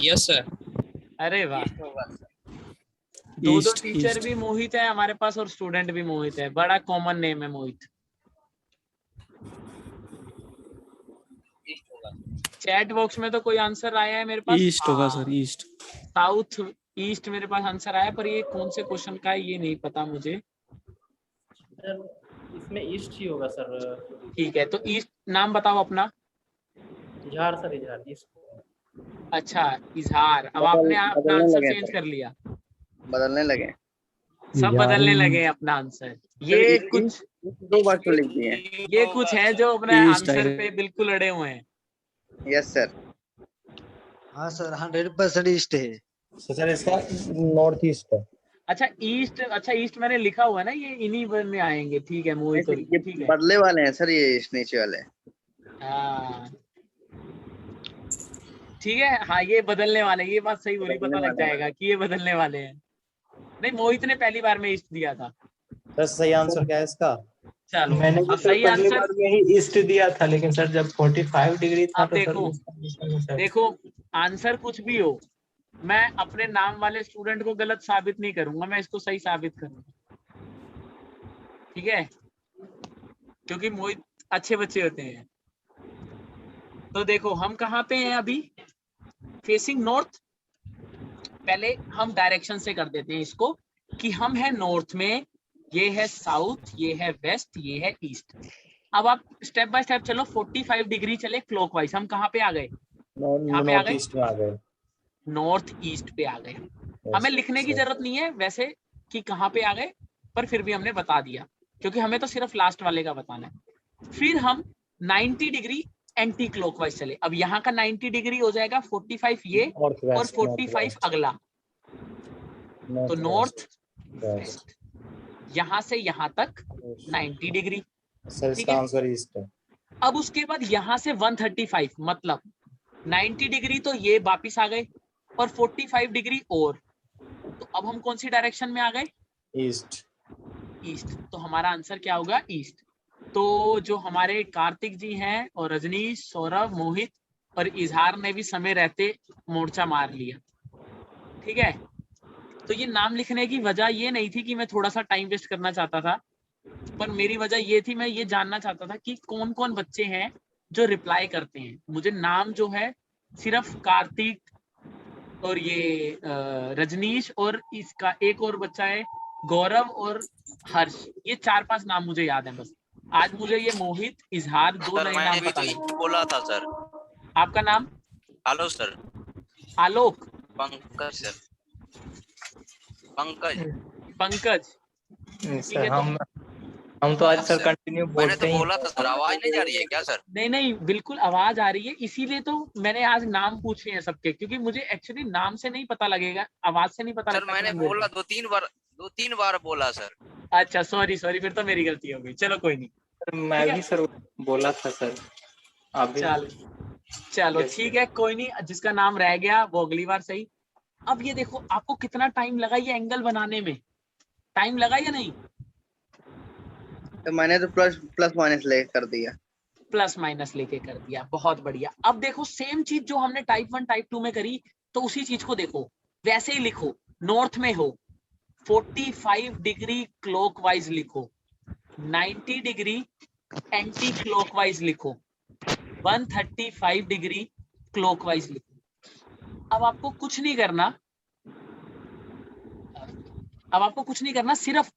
Yes sir. अरे वाह, दो टीचर भी मोहित है हमारे पास और स्टूडेंट भी मोहित है, बड़ा कॉमन नेम है मोहित। चैट बॉक्स में तो कोई आंसर आया है मेरे पास? ईस्ट होगा सर, ईस्ट। साउथ ईस्ट मेरे पास आंसर आया, पर ये कौन से क्वेश्चन का है ये नहीं पता मुझे। सर इसमें ईस्ट ही होगा सर। ठीक है, तो ईस्ट नाम बताओ अपना। इजहार सर, इजहार ईस्ट। अच्छा, इजहार। अब आपने अपना आंसर चेंज कर लिया, बदलने लगे, सब बदलने लगे अपना आंसर। ये कुछ 2 बार तो लिख दिए। ये कुछ है जो अपने आंसर पे बिल्कुल अड़े हुए हैं। Yes sir. हाँ सर, 100% ईस्ट है सर। इसका नॉर्थ ईस्ट है। अच्छा ईस्ट, अच्छा ईस्ट मैंने लिखा हुआ है ना, ये इन्हीं में आएंगे। ठीक है मोहित, ये ठीक है। बदले वाले हैं सर, ये नीचे वाले। हाँ ठीक है, हाँ ये बदलने वाले, ये बात सही बोली, पता लग जाएगा कि ये बदलने वाले हैं। नहीं, मोहित ने पहली बार में ईस्ट दिया था। सर सही आंसर क्या है इसका? चलो, मैंने भी अब सही पहली आंसर बार में ही ईस्ट दिया था, लेकिन सर जब 45 डिग्री था अब तो देखो, सर देखो आंसर कुछ भी हो, मैं अपने नाम वाले स्टूडेंट को गलत साबित नहीं करूंगा, मैं इसको सही साबित करूंगा। ठीक है, क्योंकि मोहित अच्छे बच्चे होते हैं। तो देखो हम कहाँ पे हैं अभी, फेसिंग नॉर्थ। पहले हम डायरेक्शन से कर देते हैं इसको कि हम है नॉर्थ में, ये है साउथ, ये है वेस्ट, ये है ईस्ट। अब आप स्टेप बाय स्टेप चलो, 45 डिग्री चले क्लॉकवाइज। हम कहाँ पे आ गए? यहाँ पे आ नॉर्थ ईस्ट में आ गए। नॉर्थ ईस्ट पे आ गए। हमें लिखने की जरूरत नहीं है वैसे कि कहाँ पे आ गए, पर फिर भी हमने बता दिया क्योंकि हमें तो सिर्फ लास्ट वाले का बताना है। फिर हम 90 डिग्री एंटी क्लॉकवाइज चले। अब यहाँ का 90 डिग्री हो जाएगा 45 ये और 45 अगला, तो नॉर्थ वेस्ट, यहाँ से यहाँ तक 90 डिग्री। सर इसका आंसर ईस्ट है। अब उसके बाद यहाँ से 135, मतलब 90 डिग्री तो ये वापिस आ गए और 45 डिग्री और, तो अब हम कौन सी डायरेक्शन में आ गए? ईस्ट। ईस्ट, तो हमारा आंसर क्या होगा? ईस्ट। तो जो हमारे कार्तिक जी हैं और रजनीश, सौरभ, मोहित और इजहार ने भी समय रहते मोर्चा मार लिया। ठीक है, तो ये नाम लिखने की वजह ये नहीं थी कि मैं थोड़ा सा टाइम वेस्ट करना चाहता था, पर मेरी वजह ये थी, मैं ये जानना चाहता था कि कौन कौन बच्चे हैं जो रिप्लाई करते हैं। मुझे नाम जो है सिर्फ कार्तिक और ये रजनीश और इसका एक और बच्चा है गौरव और हर्ष, ये 4-5 नाम मुझे याद है बस। आज मुझे ये मोहित, इजहार, 2 नए नाम पता लगे। बोला था सर। आपका नाम? Hello sir. Alok? Pankaj sir. Pankaj. Pankaj sir, हम तो आज सर कंटिन्यू बोलते ही। बोला था सर, आवाज नहीं जा रही है क्या सर? नहीं नहीं, बिल्कुल आवाज आ रही है, इसीलिए तो मैंने आज नाम पूछे हैं सबके, क्योंकि मुझे एक्चुअली नाम से नहीं पता लगेगा, आवाज से नहीं पता सर लगता। मैंने बोला 2-3 बार बोला सर। अच्छा सॉरी, फिर तो मेरी गलती हो गई, चलो कोई नहीं। सर मैं भी सर बोला था सर, आप भी। चलो ठीक है, कोई नहीं, जिसका नाम रह गया वो अगली बार सही। अब ये देखो आपको कितना टाइम लगा ये एंगल बनाने में, टाइम लगा या नहीं? तो मैंने तो प्लस माइनस ले कर दिया, प्लस माइनस लेके कर दिया, बहुत बढ़िया। अब देखो सेम चीज जो हमने टाइप 1 टाइप 2 में करी, तो उसी चीज को देखो, वैसे ही लिखो। नॉर्थ में हो 45 डिग्री क्लॉकवाइज लिखो, 90 डिग्री एंटी क्लॉकवाइज लिखो, 135 डिग्री क्लॉकवाइज लिखो। अब आपको कुछ नहीं करना, सिर्फ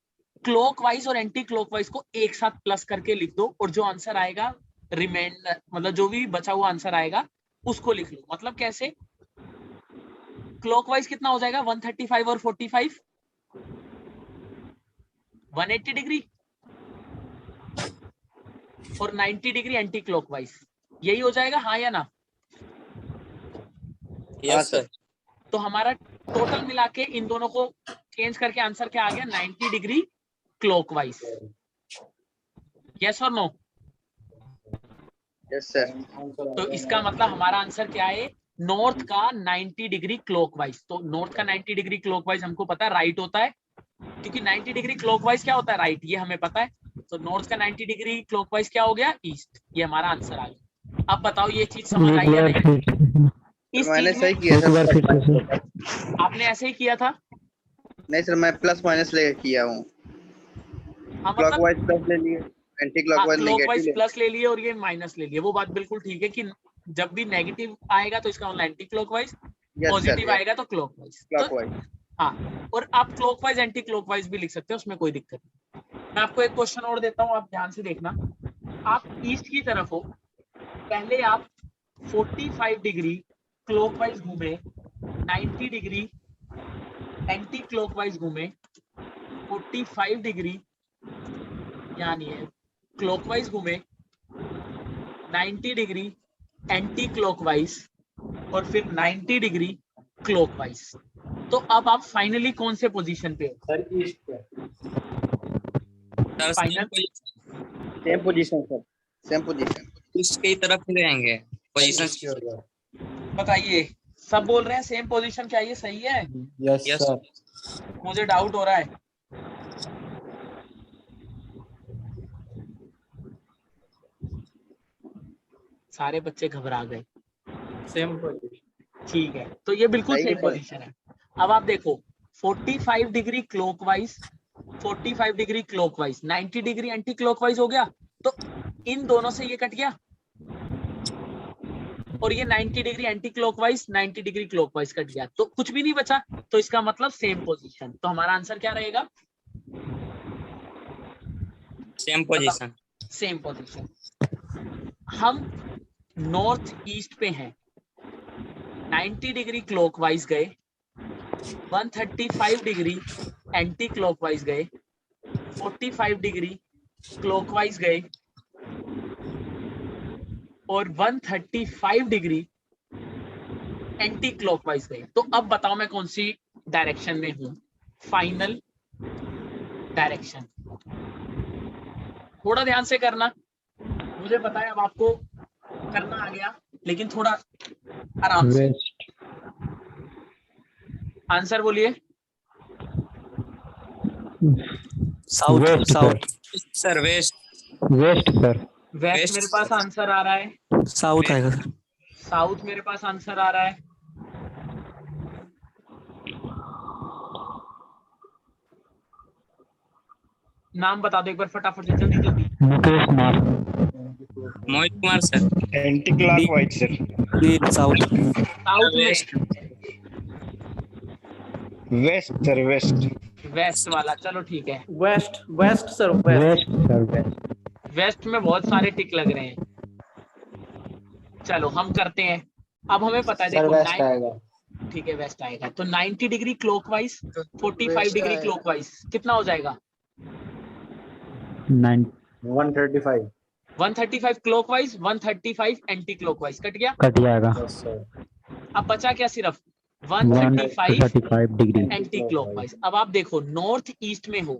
क्लॉकवाइज और एंटी क्लॉकवाइज को एक साथ प्लस करके लिख दो, और जो आंसर आएगा रिमाइंडर, मतलब जो भी बचा हुआ आंसर आएगा उसको लिख लो। मतलब कैसे? क्लॉकवाइज कितना हो जाएगा? 135 और 45 180 डिग्री, और 90 डिग्री एंटी क्लॉकवाइज, यही हो जाएगा, हाँ या ना? Yes sir. तो हमारा टोटल मिला के इन दोनों को चेंज करके आंसर क्या आ गया? 90 डिग्री क्लॉकवाइज। यस और नो? Yes sir. तो इसका मतलब हमारा आंसर क्या है? नॉर्थ का 90 डिग्री क्लॉकवाइज। तो नॉर्थ का 90 डिग्री क्लॉकवाइज हमको पता है राइट होता है, क्योंकि 90 डिग्री क्लॉकवाइज क्या होता है? राइट, ये हमें पता है। तो नॉर्थ का 90 डिग्री क्लॉकवाइज क्या हो गया? ईस्ट। ये हमारा आंसर आ गया। अब बताओ ये चीज समझ आई या नहीं? इस मैंने चीज सही में किया सर। आपने ऐसे ही किया था? नहीं सर, मैं प्लस माइनस ले किया हूँ। हाँ, क्लॉकवाइज प्लस ले लिए, anti clockwise clockwise negative. Plus ले लिए और ये माइनस ले लिए। वो बात बिल्कुल ठीक है कि जब भी नेगेटिव आएगा तो इसका मतलब एंटी क्लॉकवाइज, पॉजिटिव आएगा तो क्लॉकवाइज। क्लॉकवाइज। हाँ, और आप क्लॉकवाइज एंटी क्लॉकवाइज भी लिख सकते हो, उसमें कोई दिक्कत नहीं। मैं आपको एक क्वेश्चन और देता हूँ, आप ध्यान से देखना। आप ईस्ट की तरफ हो, पहले आप 45 डिग्री क्लॉकवाइज घूमे, 90 डिग्री एंटी क्लॉकवाइज घूमे, 45 डिग्री यानी है क्लॉकवाइज घूमे, 90 डिग्री एंटी क्लॉकवाइज और फिर 90 डिग्री क्लॉकवाइज। तो अब आप फाइनली कौन से पोजीशन पे हो? सर ईस्ट पे। Final same position sir, same position. East की तरफ ही रहेंगे पोजीशन। बताइए, सब बोल रहे हैं सेम पोजीशन, क्या ये सही है? Yes yes sir. मुझे डाउट हो रहा है। सारे बच्चे घबरा गए। Same position. ठीक है, तो ये बिल्कुल सही सेम है। पोजीशन है। अब आप देखो 45 degree clockwise, 45 degree clockwise, 90 degree anti clockwise हो गया। तो इन दोनों से ये कट गया और ये 90 degree anti clockwise, 90 degree clockwise cut गया, तो कुछ भी नहीं बचा। तो इसका मतलब सेम पोजीशन। तो हमारा आंसर क्या रहेगा? Same position. Same position. हम नॉर्थ ईस्ट पे हैं, 90 डिग्री क्लॉकवाइज गए, 135 डिग्री एंटी क्लॉकवाइज गए, 45 डिग्री क्लॉकवाइज गए और 135 डिग्री एंटी क्लॉकवाइज गए। तो अब बताओ मैं कौन सी डायरेक्शन में हूं? Final direction. थोड़ा ध्यान से करना, मुझे पता है अब आपको करना आ गया, लेकिन थोड़ा आराम से। आंसर बोलिए। South south sir west. West sir. West मेरे पास आंसर आ रहा है। साउथ आएगा सर। साउथ मेरे पास आंसर आ रहा है। नाम बता दो एक बार फटाफट से, जल्दी जल्दी। Mukesh Kumar. Mohit Kumar sir. Anti clockwise sir. South south west. West sir, west. West वाला, चलो ठीक है। West west sir, west. West sir, west. West में बहुत सारे टिक लग रहे हैं। चलो हम करते हैं। अब हमें पता है, सर देखो वेस्ट आएगा। ठीक है, वेस्ट आएगा। तो 90 डिग्री क्लॉकवाइज, 45 डिग्री क्लॉकवाइज कितना हो जाएगा? 135। 135 क्लॉकवाइज, 135 एंटी क्लॉकवाइज कट गया। कट जाएगा। Yes sir. अब बचा क्या? सिर्फ 135 135 डिग्री। Anti clockwise. अब आप देखो नॉर्थ ईस्ट में हो,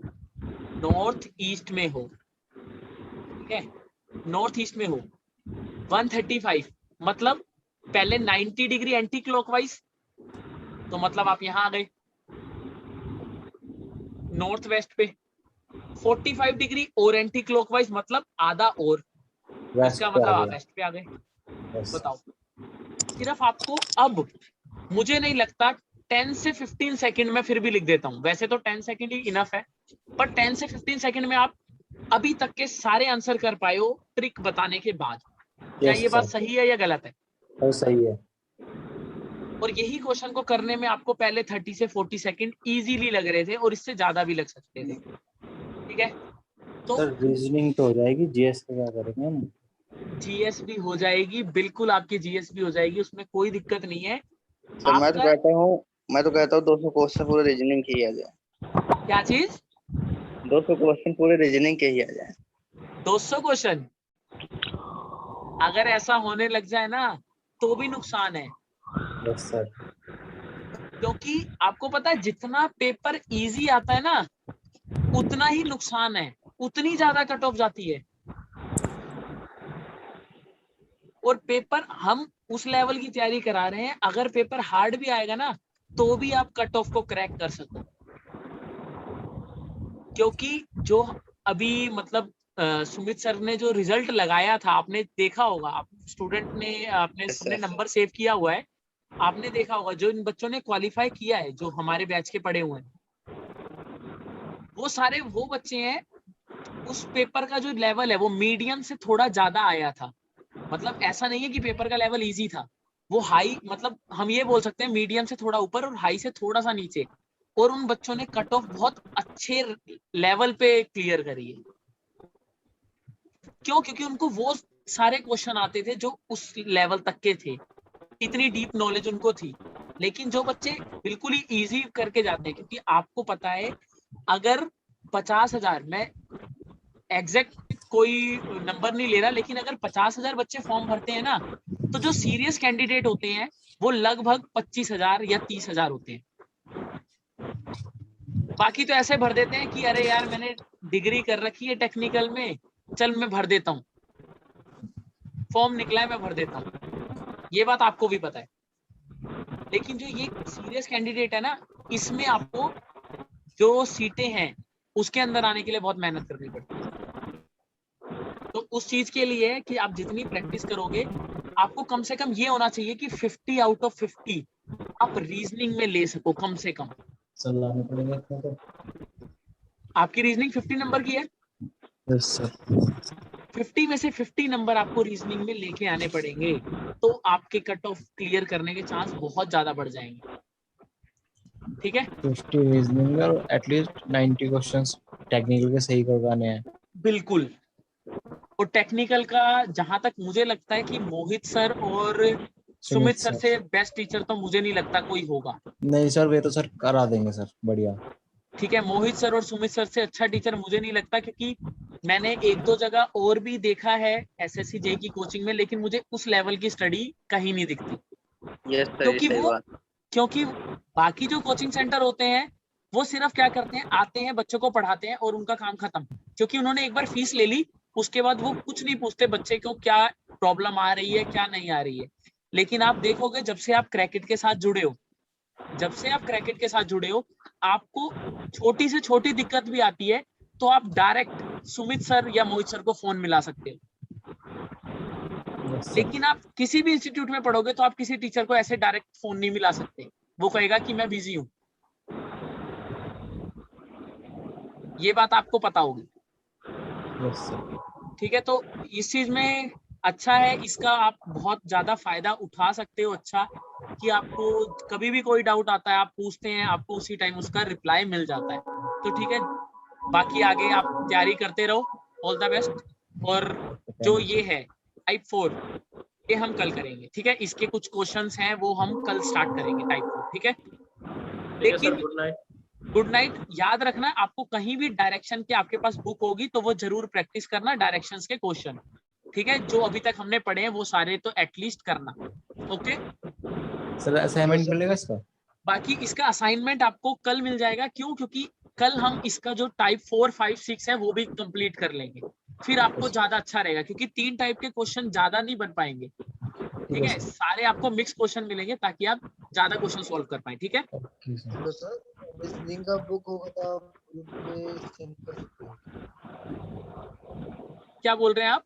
नॉर्थ ईस्ट में हो, ठीक है, नॉर्थ ईस्ट में हो, 135 मतलब पहले 90 डिग्री एंटी क्लॉकवाइज, तो मतलब आप यहां आ गए नॉर्थ वेस्ट पे। 45 डिग्री और एंटी क्लॉकवाइज मतलब आधा और, इसका मतलब आप वेस्ट पे आ गए। बताओ, सिर्फ आपको अब, मुझे नहीं लगता 10 से 15 सेकंड में फिर भी लिख देता हूं, वैसे तो 10 सेकंड ही इनफ है, पर 10 से 15 सेकंड में आप अभी तक के सारे आंसर कर पाए हो ट्रिक बताने के बाद। क्या ये बात सही है या गलत है? सही है। और यही क्वेश्चन को करने में आपको पहले 30 से 40 सेकंड इजीली लग रहे थे और इससे ज्यादा भी लग सकते थे, ठीक है। तो सर रीजनिंग तो हो जाएगी, जीएस का क्या करेंगे हम? जीएस भी हो जाएगी, बिल्कुल आपकी जीएस भी हो जाएगी, उसमें कोई दिक्कत नहीं है। सर मैं तो कहता हूँ 200 क्वेश्चन पूरे रीजनिंग के ही आ जाए। क्या चीज? 200 क्वेश्चन पूरे रीजनिंग के ही आ जाए। 200 क्वेश्चन अगर ऐसा होने लग जाए ना तो भी नुकसान है, यस सर। क्योंकि आपको पता है जितना पेपर इजी आता है ना उतना ही नुकसान है, उतनी ज्यादा कट ऑफ जाती है। और पेपर हम उस लेवल की तैयारी करा रहे हैं, अगर पेपर हार्ड भी आएगा ना तो भी आप कट ऑफ को क्रैक कर सको। क्योंकि जो अभी मतलब सुमित सर ने जो रिजल्ट लगाया था आपने देखा होगा, आप स्टूडेंट ने अपने नंबर सेव किया हुआ है, आपने देखा होगा जो इन बच्चों ने क्वालिफाई किया है जो हमारे बैच के पढ़े हुए हैं वो सारे वो बच्चे हैं उस पेपर का जो लेवल है वो मीडियम से थोड़ा ज्यादा आया था। मतलब ऐसा नहीं है कि पेपर का लेवल इजी था, वो हाई मतलब हम ये बोल सकते हैं मीडियम से थोड़ा ऊपर और हाई से थोड़ा सा नीचे। और उन बच्चों ने कट ऑफ बहुत अच्छे लेवल पे क्लियर करी है। क्यों? क्योंकि उनको वो सारे क्वेश्चन आते थे जो उस लेवल तक के थे, इतनी डीप नॉलेज उनको थी। लेकिन जो बच्चे बिल्कुल ही इजी करके जाते हैं, क्योंकि आपको पता है अगर 50,000, मैं एग्जैक्ट कोई नंबर नहीं ले रहा, लेकिन अगर 50,000 बच्चे फॉर्म भरते हैं ना तो जो सीरियस कैंडिडेट होते हैं वो लगभग 25,000 या 30,000 होते हैं। बाकी तो ऐसे भर देते हैं कि अरे यार मैंने डिग्री कर रखी है टेक्निकल में, चल मैं भर देता हूँ, फॉर्म निकला है मैं भर देता हूँ। ये बात आपको भी पता है। लेकिन जो ये सीरियस कैंडिडेट है ना, इसमें आपको जो सीटें हैं उसके अंदर आने के लिए बहुत मेहनत करनी पड़ती है। तो उस चीज के लिए कि आप जितनी प्रैक्टिस करोगे आपको कम से कम ये होना चाहिए कि 50 आउट ऑफ 50 आप रीजनिंग में ले सको कम से कम। सर लाने पड़ेंगे इसमें तो। आपकी रीजनिंग 50 नंबर की है? Yes sir. 50 में से 50 नंबर आपको रीजनिंग में लेके आने पड़ेंगे, तो आपके कट ऑफ क्लियर करने के चांस बहुत ज्यादा बढ़ जाएंगे। ठीक है? 50 रीजनिंग और एटलीस्ट 90 क्वेश्चंस टेक्निकल के सही करवाने हैं। बिल्कुल। और टेक्निकल का जहां तक मुझे लगता है कि मोहित सर और सुमित सर से बेस्ट टीचर तो मुझे नहीं लगता कोई होगा। नहीं सर, वे तो सर करा देंगे सर, बढ़िया। ठीक है, मोहित सर और सुमित सर से अच्छा टीचर मुझे नहीं लगता, क्योंकि मैंने एक दो जगह और भी देखा है एसएससी जे की कोचिंग में, लेकिन मुझे उस लेवल की स्टडी कहीं नहीं दिखती। क्योंकि बाकी जो कोचिंग सेंटर होते हैं वो सिर्फ क्या करते हैं, आते हैं बच्चों को पढ़ाते हैं और उनका काम खत्म। क्योंकि उन्होंने एक बार फीस ले ली, उसके बाद वो कुछ नहीं पूछते बच्चे को क्या प्रॉब्लम आ रही है क्या नहीं आ रही है। लेकिन आप देखोगे जब से आप क्रैकेट के साथ जुड़े हो, आपको छोटी से छोटी दिक्कत भी आती है तो आप डायरेक्ट सुमित सर या मोहित सर को फोन मिला सकते हो। लेकिन आप किसी भी इंस्टीट्यूट में पढ़ोगे तो आप किसी टीचर को ऐसे डायरेक्ट फोन नहीं मिला सकते, वो कहेगा कि मैं बिजी हूं। ये बात आपको पता होगी। ठीक है, तो इस चीज में अच्छा है, इसका आप बहुत ज्यादा फायदा उठा सकते हो। अच्छा कि आपको कभी भी कोई डाउट आता है आप पूछते हैं, आपको उसी टाइम उसका रिप्लाई मिल जाता है। तो ठीक है, बाकी आगे आप तैयारी करते रहो, ऑल द बेस्ट। और जो ये है टाइप 4 ये हम कल करेंगे। ठीक है, इसके कुछ क्वेश्चंस हैं वो हम कल स्टार्ट करेंगे टाइप 4। ठीक है, लेकिन गुड नाइट। याद रखना, आपको कहीं भी डायरेक्शन के आपके पास बुक होगी तो वो जरूर प्रैक्टिस करना डायरेक्शंस के क्वेश्चन। ठीक है, जो अभी तक हमने पढ़े हैं वो सारे तो एटलीस्ट करना। ओके सर, असाइनमेंट मिलेगा इसका? बाकी इसका असाइनमेंट आपको कल मिल जाएगा। क्यों? क्योंकि कल हम इसका जो टाइप 4, 5, 6 है वो भी कंप्लीट कर लेंगे, फिर आपको ज्यादा अच्छा रहेगा। क्योंकि 3 टाइप के क्वेश्चन ज्यादा नहीं बन पाएंगे। ठीक है, सारे आपको मिक्स क्वेश्चन मिलेंगे ताकि आप ज्यादा क्वेश्चन सॉल्व कर पाए। ठीक है सर, रीजनिंग का बुक होगा तो आप ग्रुप में सेंड कर सकते हैं। क्या बोल रहे हैं आप?